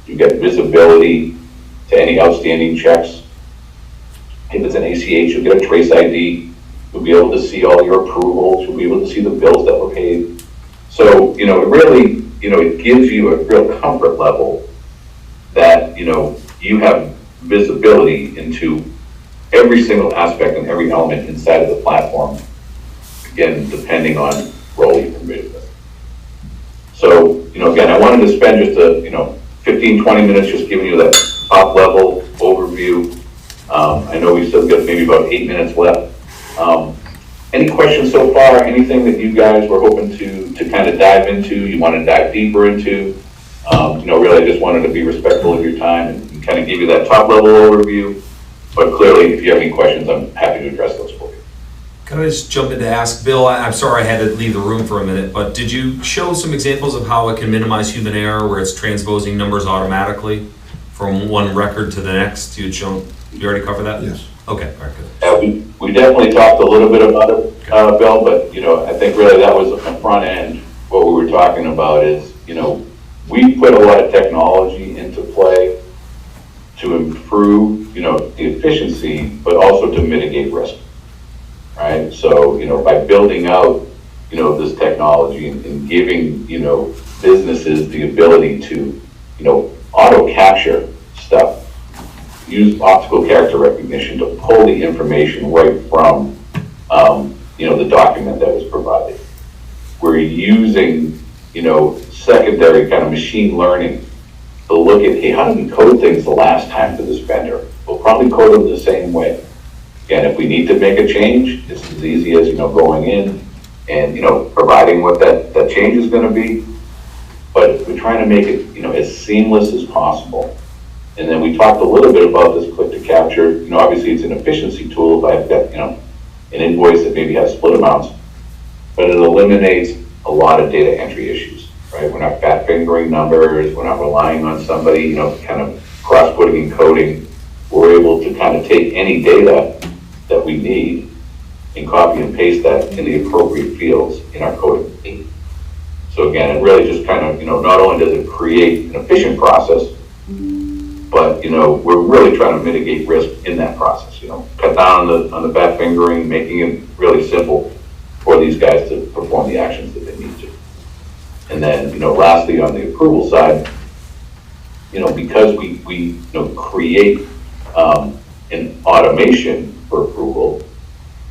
You get visibility to any outstanding checks. If it's an ACH, you'll get a trace ID. You'll be able to see all your approvals. You'll be able to see the bills that were paid. So, you know, it really, you know, it gives you a real comfort level that, you know, you have visibility into every single aspect and every element inside of the platform, again, depending on role you're committed with. So, you know, again, I wanted to spend just a, you know, 15, 20 minutes just giving you that top level overview. I know we still got maybe about 8 minutes left. Any questions so far? Anything that you guys were hoping to kind of dive into, you want to dive deeper into? You know, really, I just wanted to be respectful of your time and kind of give you that top level overview. But clearly, if you have any questions, I'm happy to address those for you. Can I just jump in to ask, Bill, I'm sorry I had to leave the room for a minute, but did you show some examples of how it can minimize human error where it's transposing numbers automatically from one record to the next? You already covered that? Yes. Okay, all right, good. We definitely talked a little bit about it, Bill, but, you know, I think really that was the front end. What we were talking about is, you know, we put a lot of technology into play to improve, you know, the efficiency, but also to mitigate risk, right? So, you know, by building out, you know, this technology and giving, you know, businesses the ability to, you know, auto capture stuff, use optical character recognition to pull the information right from, you know, the document that was provided. We're using, you know, secondary kind of machine learning to look at, hey, how did we code things the last time to this vendor? We'll probably code them the same way. And if we need to make a change, it's as easy as, you know, going in and, you know, providing what that change is going to be. But we're trying to make it, you know, as seamless as possible. And then we talked a little bit about this click to capture. You know, obviously it's an efficiency tool if I've got, you know, an invoice that maybe has split amounts, but it eliminates a lot of data entry issues, right? We're not fat fingering numbers. We're not relying on somebody, you know, kind of cross-putting and coding. We're able to kind of take any data that we need and copy and paste that in the appropriate fields in our coding. So again, it really just kind of, you know, not only does it create an efficient process, but, you know, we're really trying to mitigate risk in that process, you know, cut down on the fat fingering, making it really simple for these guys to perform the actions that they need to. And then, you know, lastly, on the approval side, you know, because we you know, create an automation for approval,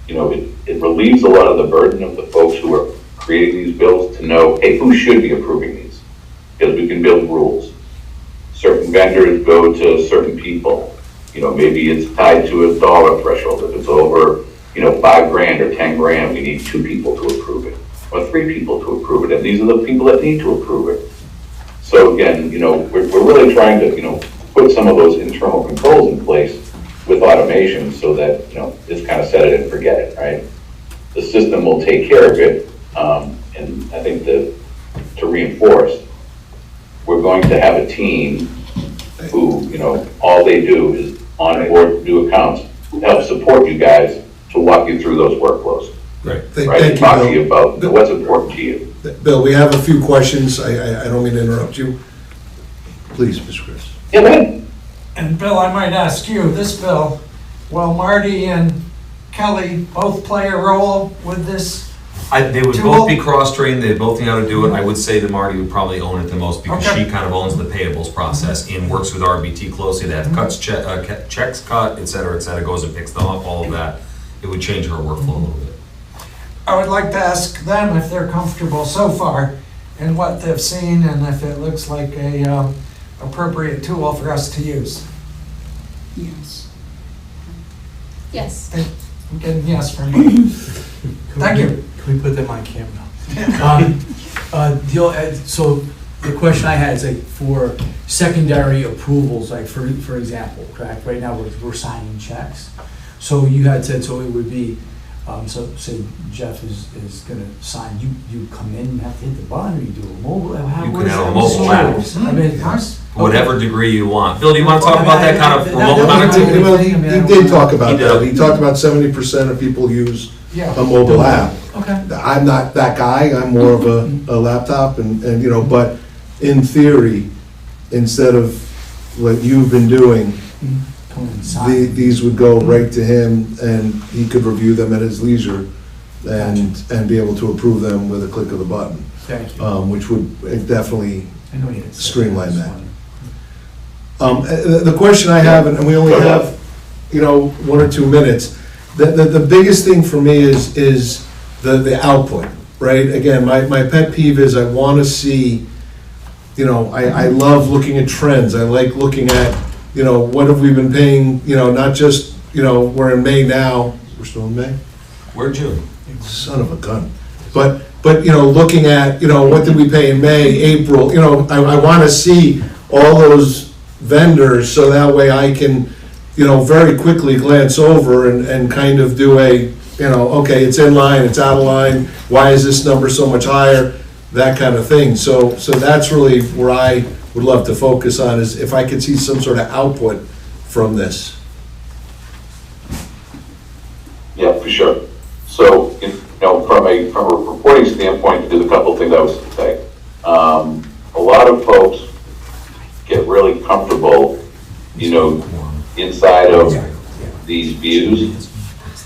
you know, it relieves a lot of the burden of the folks who are creating these bills to know, hey, who should be approving these? Because we can build rules. Certain vendors go to certain people. You know, maybe it's tied to a dollar threshold. If it's over, you know, $5,000 or $10,000, we need 2 people to approve it, or 3 people to approve it, and these are the people that need to approve it. So again, you know, we're really trying to, you know, put some of those internal controls in place with automation so that, you know, it's kind of set it and forget it, right? The system will take care of it, and I think that to reinforce, we're going to have a team who, you know, all they do is onboard new accounts, help support you guys to walk you through those workflows. Right. Right, Thank talk to you, you about what's important to you. Bill. Bill, we have a few questions. I don't mean to interrupt you. Please, Mr. Chris. Yeah, man. And Bill, I might ask you, this Bill, will Marty and Kelly both play a role with this? They would Tool? both be cross-trained, they both know how to do it. I would say that Marty would probably own it the most because Okay. she kind of owns the payables process and works with RBT closely. That cuts, checks cut, et cetera, goes and picks them up, all of that. It would change her workflow a little bit. I would like to ask them if they're comfortable so far in what they've seen and if it looks like a appropriate tool for us to use. Yes. Yes. I'm getting yes from you. Thank you. Can we put them on camera? So the question I had is like for secondary approvals, like for example, correct? Right now we're signing checks. So you had said, so it would be So say Jeff is gonna sign, you come in and have to hit the button, or you do a mobile? How- You what can is have a that? mobile app. I mean, Whatever degree you want. Bill, do you want to talk about that kind of remote That- connectivity? Well, he did talk about He that. did. He talked about 70% of people use Yeah. a mobile app. Okay. I'm not that guy, I'm more of a laptop and, you know, but in theory, instead of what you've been doing, Come in and sign. these would go right to him and he could review them at his leisure and be able to approve them with a click of the button, Thank you. which would definitely, I know you had said streamline that. the question I have, and we only have, you know, 1 or 2 minutes, the biggest thing for me is the output, right? Again, my pet peeve is I want to see, you know, I love looking at trends. I like looking at, you know, what have we been paying, you know, not just, you know, we're in May now. We're still in May? We're June. Son of a gun. But, you know, looking at, you know, what did we pay in May, April, you know, I want to see all those vendors so that way I can, you know, very quickly glance over and kind of do a, you know, okay, it's in line, it's out of line, why is this number so much higher, that kind of thing. So that's really where I would love to focus on, is if I could see some sort of output from this. Yeah, for sure. So, you know, from a reporting standpoint, there's a couple of things I was going to say. A lot of folks get really comfortable, you know, inside of these views,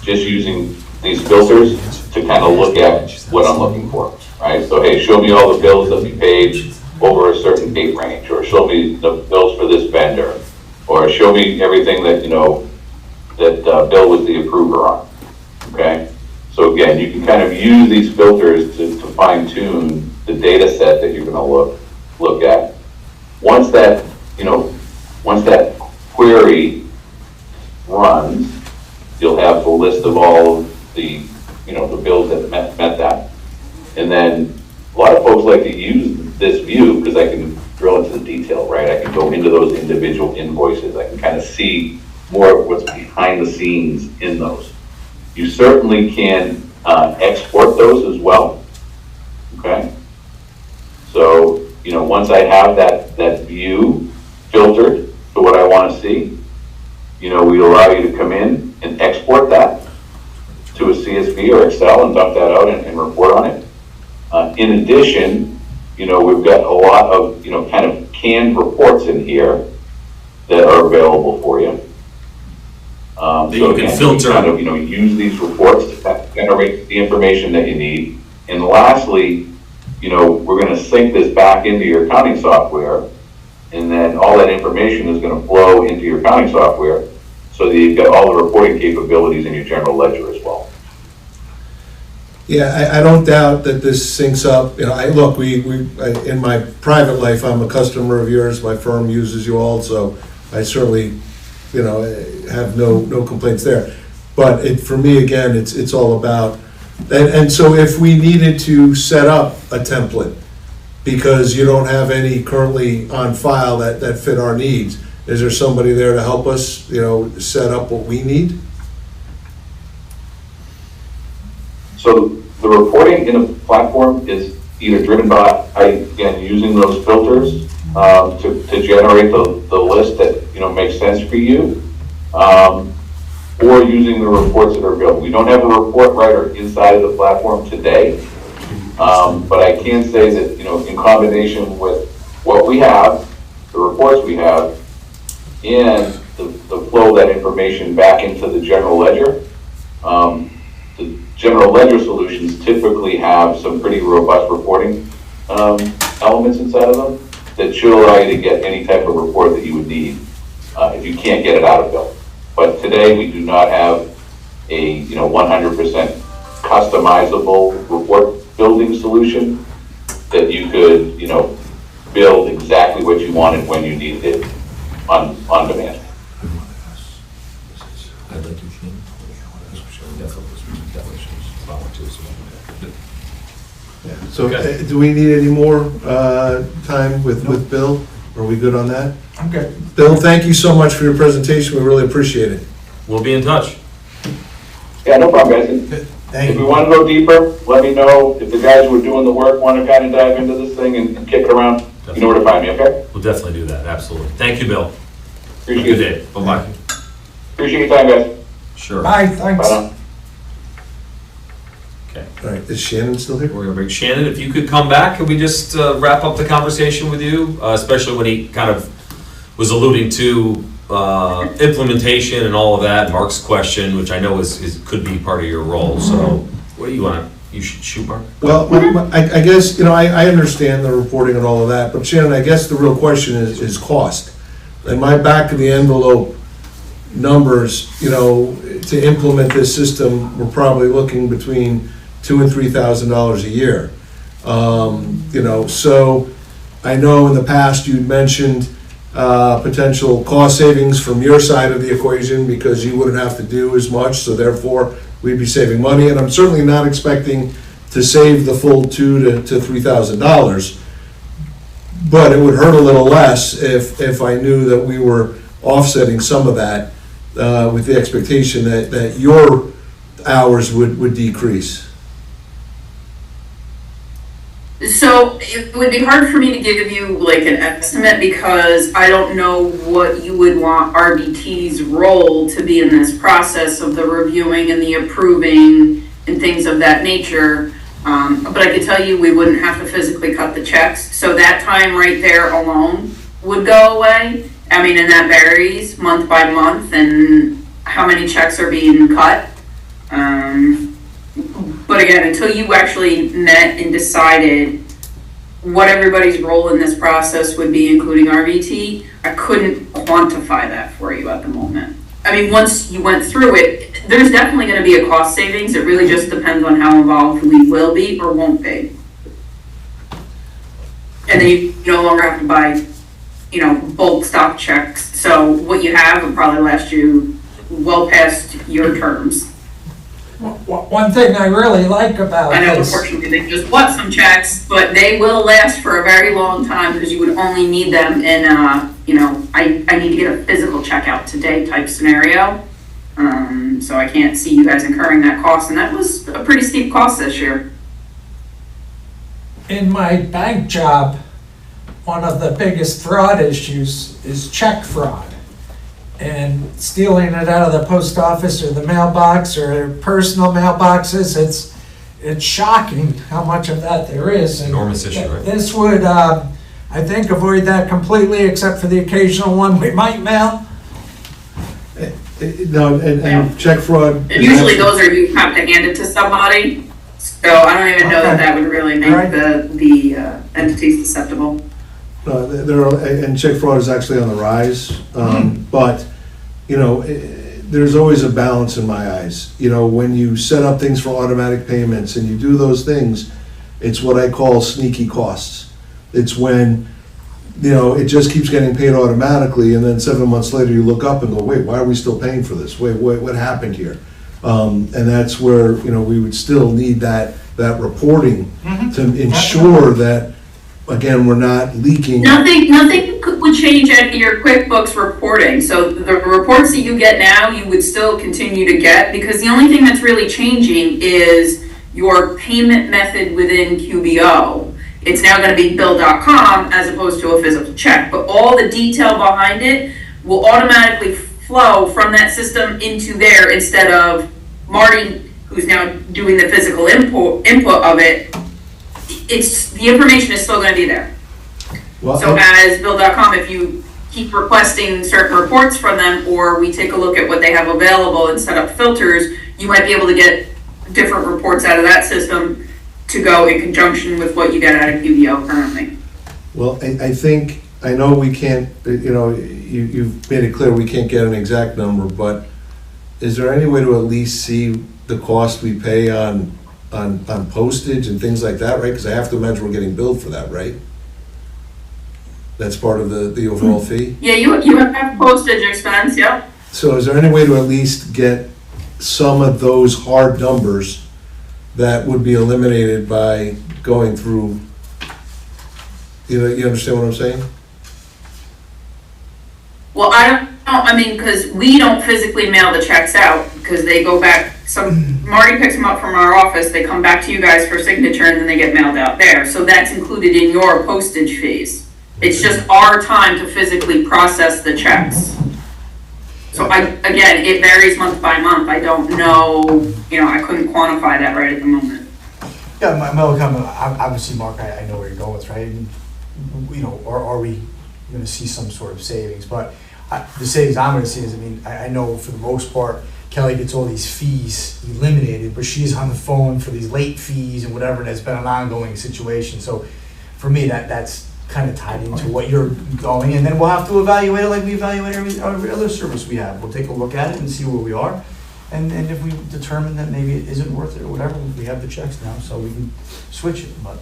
just using these filters to kind of look at what I'm looking for, right? So, hey, show me all the bills that we paid over a certain date range, or show me the bills for this vendor, or show me everything that, you know, that Bill was the approver on, okay? So again, you can kind of use these filters to fine tune the data set that you're gonna look at. Once that, you know, once that query runs, you'll have the list of all of the, you know, the bills that met that. And then a lot of folks like to use this view because I can drill into the detail, right? I can go into those individual invoices. I can kind of see more of what's behind the scenes in those. You certainly can export those as well, okay? So, you know, once I have that view filtered to what I want to see, you know, we allow you to come in and export that to a CSV or Excel and dump that out and report on it. In addition, you know, we've got a lot of, you know, kind of canned reports in here that are available for you. That you can filter. Kind of, you know, use these reports to generate the information that you need. And lastly, you know, we're going to sync this back into your accounting software, and then all that information is going to flow into your accounting software, so that you've got all the reporting capabilities in your general ledger as well. Yeah, I don't doubt that this syncs up, you know, look, in my private life, I'm a customer of yours, my firm uses you all, so I certainly, you know, have no complaints there. But for me, again, it's all about, and so if we needed to set up a template, because you don't have any currently on file that fit our needs, is there somebody there to help us, you know, set up what we need? So the reporting in a platform is either driven by, again, using those filters to generate the list that, you know, makes sense for you, or using the reports that are available. We don't have a report writer inside of the platform today, but I can say that, you know, in combination with what we have, the reports we have, and the flow of that information back into the general ledger, the general ledger solutions typically have some pretty robust reporting elements inside of them that should allow you to get any type of report that you would need if you can't get it out of Bill. But today we do not have a, you know, 100% customizable report building solution that you could, you know, build exactly what you wanted when you needed it on demand. So Okay. do we need any more time with Bill? Are we good on that? I'm good. Bill, thank you so much for your presentation, we really appreciate it. We'll be in touch. Yeah, no problem, guys. If Thank you you. want to go deeper, let me know. If the guys who are doing the work want to kind of dive into this thing and kick it around, you know where to find me, okay? We'll definitely do that, absolutely. Thank you, Bill. Have a Appreciate good it. day. Bye-bye. Appreciate your time, guys. Sure. Bye, thanks. Bye now. Okay. All right, is Shannon still here? We're gonna bring Shannon, if you could come back, could we just wrap up the conversation with you? Especially when he kind of was alluding to implementation and all of that, Mark's question, which I know could be part of your role, so what do you want, you should shoot, Mark? Well, I guess, I understand the reporting and all of that, but Shannon, I guess the real question is cost. And my back of the envelope numbers, to implement this system, we're probably looking between $2,000 and $3,000 a year. So I know in the past you'd mentioned potential cost savings from your side of the equation because you wouldn't have to do as much, so therefore we'd be saving money. And I'm certainly not expecting to save the full $2,000 to $3,000, but it would hurt a little less if I knew that we were offsetting some of that with the expectation that your hours would decrease. So it would be hard for me to give you like an estimate because I don't know what you would want RBT's role to be in this process of the reviewing and the approving and things of that nature. But I can tell you we wouldn't have to physically cut the checks. So that time right there alone would go away. I mean, and that varies month by month and how many checks are being cut. But again, until you actually met and decided what everybody's role in this process would be, including RVT, I couldn't quantify that for you at the moment. I mean, once you went through it, there's definitely going to be a cost savings. It really just depends on how involved we will be or won't be. And then you no longer have to buy, bulk stock checks. So what you have will probably last you well past your terms. One thing I really like about I know, this, unfortunately, they just bought some checks, but they will last for a very long time because you would only need them in I need to get a physical checkout today type scenario. So I can't see you guys incurring that cost, and that was a pretty steep cost this year. in my bank job, one of the biggest fraud issues is check fraud. And stealing it out of the post office or the mailbox or personal mailboxes, it's shocking how much of that there is. And Enormous issue, right? This would, I think, avoid that completely, except for the occasional one we might mail. No, and check fraud. And usually those are, you have to hand it to somebody, so I don't even know that that would really make Right. the entities susceptible. And check fraud is actually on the rise, but, there's always a balance in my eyes. When you set up things for automatic payments and you do those things, it's what I call sneaky costs. It's when, it just keeps getting paid automatically, and then 7 months later you look up and go, wait, why are we still paying for this? Wait, what happened here? And that's where, we would still need that reporting to ensure that, again, we're not leaking. Nothing would change at your QuickBooks reporting. So the reports that you get now, you would still continue to get, because the only thing that's really changing is your payment method within QBO. It's now going to be bill.com as opposed to a physical check, but all the detail behind it will automatically flow from that system into there instead of Marty, who's now doing the physical input of it. The information is still going to be there. Well, So as bill.com, if you keep requesting certain reports from them, or we take a look at what they have available and set up filters, you might be able to get different reports out of that system to go in conjunction with what you get out of QBO currently. Well, I know we can't, you've made it clear we can't get an exact number, but is there any way to at least see the cost we pay on postage and things like that, right? Because I have to imagine we're getting billed for that, right? That's part of the overall fee? Yeah, you have postage expense, yep. So is there any way to at least get some of those hard numbers that would be eliminated by going through, you understand what I'm saying? Well, I mean, because we don't physically mail the checks out, because because they go back, Marty picks them up from our office, they come back to you guys for signature, and then they get mailed out there. So that's included in your postage fees. It's just our time to physically process the checks. So again, it varies month by month. I don't know, I couldn't quantify that right at the moment. Yeah, my only comment, obviously, Mark, I know where you're going with, right? And, are we gonna see some sort of savings? But the savings I'm gonna see is, I know for the most part, Kelly gets all these fees eliminated, but she's on the phone for these late fees and whatever, that's been an ongoing situation. So for me, that's kind of tied into what you're going, and then we'll have to evaluate it like we evaluate every other service we have. We'll take a look at it and see where we are. And if we determine that maybe it isn't worth it or whatever, we have the checks now, so we can switch it. But,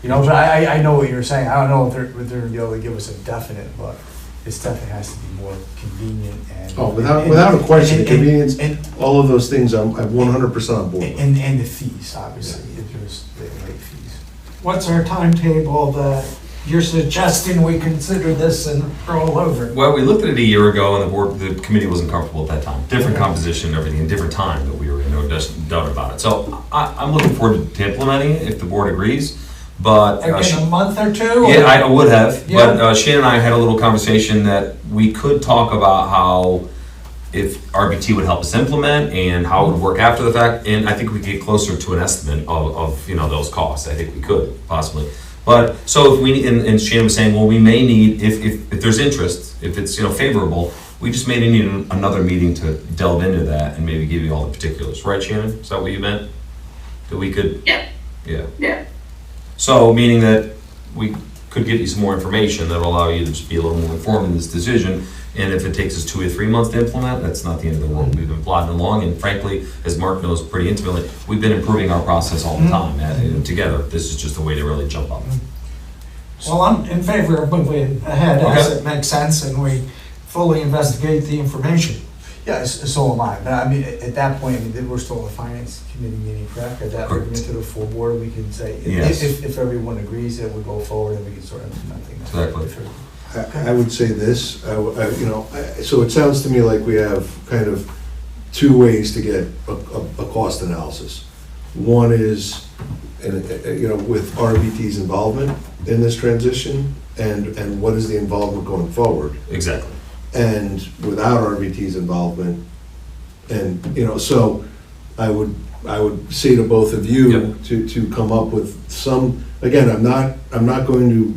but I know what you're saying. I don't know if they're going to be able to give us a definite, but this definitely has to be more convenient and. Oh, without a question, convenience, and all of those things, I'm 100% on board with. And the fees, obviously, if there's the late fees. What's our timetable that you're suggesting we consider this and roll over? Well, we looked at it a year ago, and the committee wasn't comfortable at that time. Different composition, everything, and different time that we were in, no doubt about it. So I'm looking forward to implementing it if the board agrees. But again, a month or two? Yeah, I would have. Yeah. But Shannon and I had a little conversation that we could talk about how if RBT would help us implement and how it would work after the fact. And I think we could get closer to an estimate of those costs. I think we could possibly. But so if we and Shannon was saying, well, we may need if there's interest, if it's favorable, we just may need another meeting to delve into that and maybe give you all the particulars, right, Shannon? Is that what you meant? That we could. Yeah. Yeah. Yeah. So meaning that we could give you some more information that'll allow you to just be a little more informed in this decision. And if it takes us 2 or 3 months to implement, that's not the end of the world. We've been plodding along, and frankly, as Mark knows pretty intimately, we've been improving our process all the time together. This is just a way to really jump up. Well, I'm in favor of moving ahead as Okay. it makes sense and we fully investigate the information. Yeah, so am I. But at that point, we're still in a finance committee meeting, correct? At that point, we get to the full board, we can say, Yes. if everyone agrees that we go forward, then we can start implementing that. Exactly. I would say this, so it sounds to me like we have kind of 2 ways to get a cost analysis. One is, with RBT's involvement in this transition, and what is the involvement going forward? Exactly. And without RBT's involvement, and, so I would say to both of you to come up with some, again, I'm not going to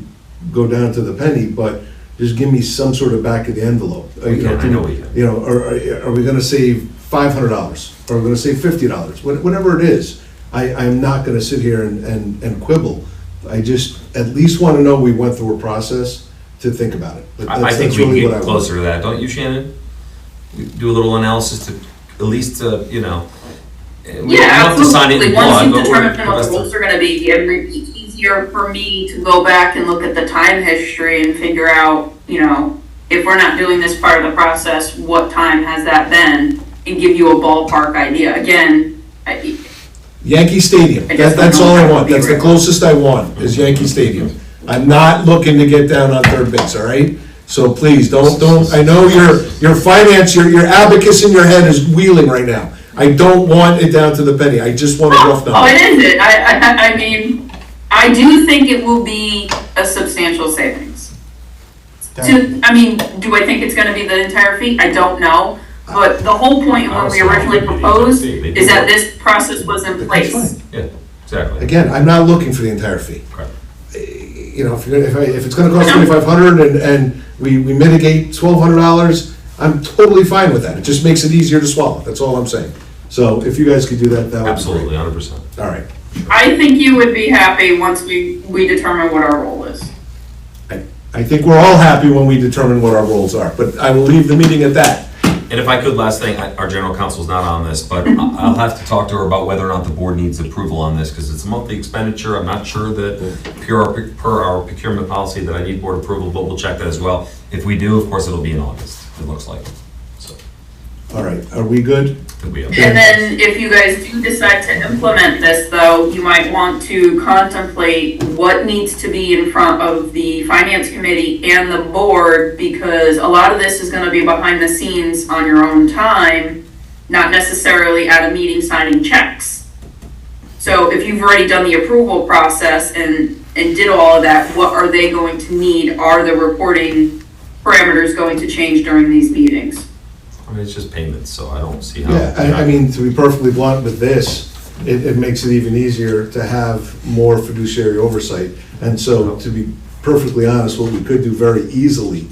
go down to the penny, but just give me some sort of back of the envelope. I know we can. Are we gonna save $500? Are we gonna save $50? Whatever it is, I'm not gonna sit here and quibble. I just at least wanna know we went through a process to think about it. I think we can get closer to that, don't you, Shannon? Do a little analysis to at least, we Yeah, want to sign it in absolutely. Once blood, you but determine what the rules are gonna be, it would be easier for me to go back and look at the time history and figure out, if we're not doing this part of the process, what time has that been? And give you a ballpark idea. Again, Yankee Stadium, that's all I want. That's the closest I want, is Yankee Stadium. I'm not looking to get down on third base, all right? So please, don't, I know your finance, your abacus in your head is wheeling right now. I don't want it down to the penny, I just want a rough number. Oh, it isn't. I mean, I do think it will be a substantial savings. Do I think it's gonna be the entire fee? I don't know. But the whole point when we originally proposed is that this process was in place. That's fine. Yeah, exactly. Again, I'm not looking for the entire fee. Correct. If it's gonna cost $2,500 and we mitigate $1,200, I'm totally fine with that. It just makes it easier to swallow, that's all I'm saying. So if you guys could do that, that would be great. Absolutely, 100%. All right. I think you would be happy once we determine what our role is. I think we're all happy when we determine what our roles are, but I will leave the meeting at that. And if I could, last thing, our general counsel's not on this, but I'll have to talk to her about whether or not the board needs approval on this, because it's a monthly expenditure. I'm not sure that per our procurement policy that I need board approval, but we'll check that as well. If we do, of course, it'll be in August, it looks like. So, All right, are we good? I think we have. And then if you guys do decide to implement this, though, you might want to contemplate what needs to be in front of the finance committee and the board, because a lot of this is gonna be behind the scenes on your own time. not necessarily at a meeting signing checks. So if you've already done the approval process and did all of that, what are they going to need? Are the reporting parameters going to change during these meetings? I mean, it's just payments, so I don't see how. Yeah, I mean, to be perfectly blunt with this, it makes it even easier to have more fiduciary oversight. And so, to be perfectly honest, what we could do very easily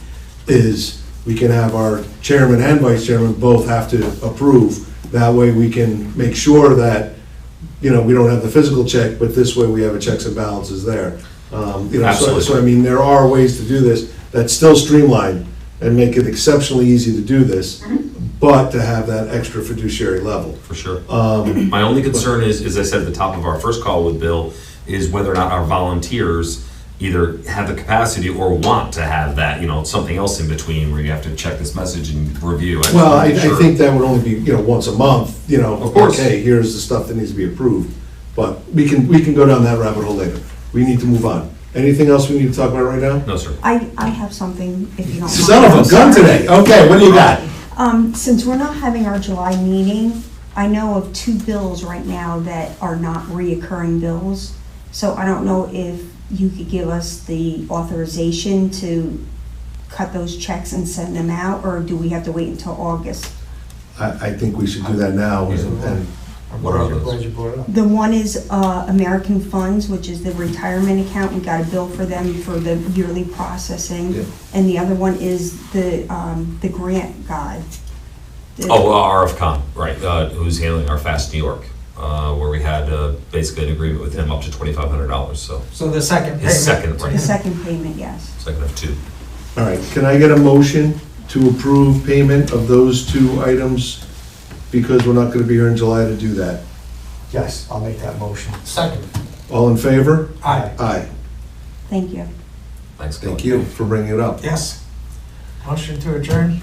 is we can have our chairman and vice chairman both have to approve. That way we can make sure that, we don't have the physical check, but this way we have a checks and balances there. Absolutely. So I mean, there are ways to do this that still streamline and make it exceptionally easy to do this, but to have that extra fiduciary level. For sure. My only concern is, as I said at the top of our first call with Bill, is whether or not our volunteers either have the capacity or want to have that, something else in between where you have to check this message and review. Well, I think that would only be, once a month, Of course. Okay, here's the stuff that needs to be approved. But we can go down that rabbit hole later. We need to move on. Anything else we need to talk about right now? No, sir. I have something, if you don't mind. Son of I'm a gun sorry. today. Okay, what do you got? Since we're not having our July meeting, I know of 2 bills right now that are not reoccurring bills. So I don't know if you could give us the authorization to cut those checks and send them out, or do we have to wait until August? I think we should do that now. And What are those? Glad you brought it up. The one is American Funds, which is the retirement account. We got a bill for them for the yearly processing. Yeah. And the other one is the grant guide. RFCon, right, who's handling our Fast New York, where we had basically an agreement with him up to $2,500, so. So the second payment. His second, The right, second payment, yes. second of 2. All right, can I get a motion to approve payment of those 2 items? Because we're not gonna be here in July to do that. Yes, I'll make that motion. Second. All in favor? Aye. Aye. Thank you. Thanks, Kelly. Thank you for bringing it up. Yes. Motion to adjourn?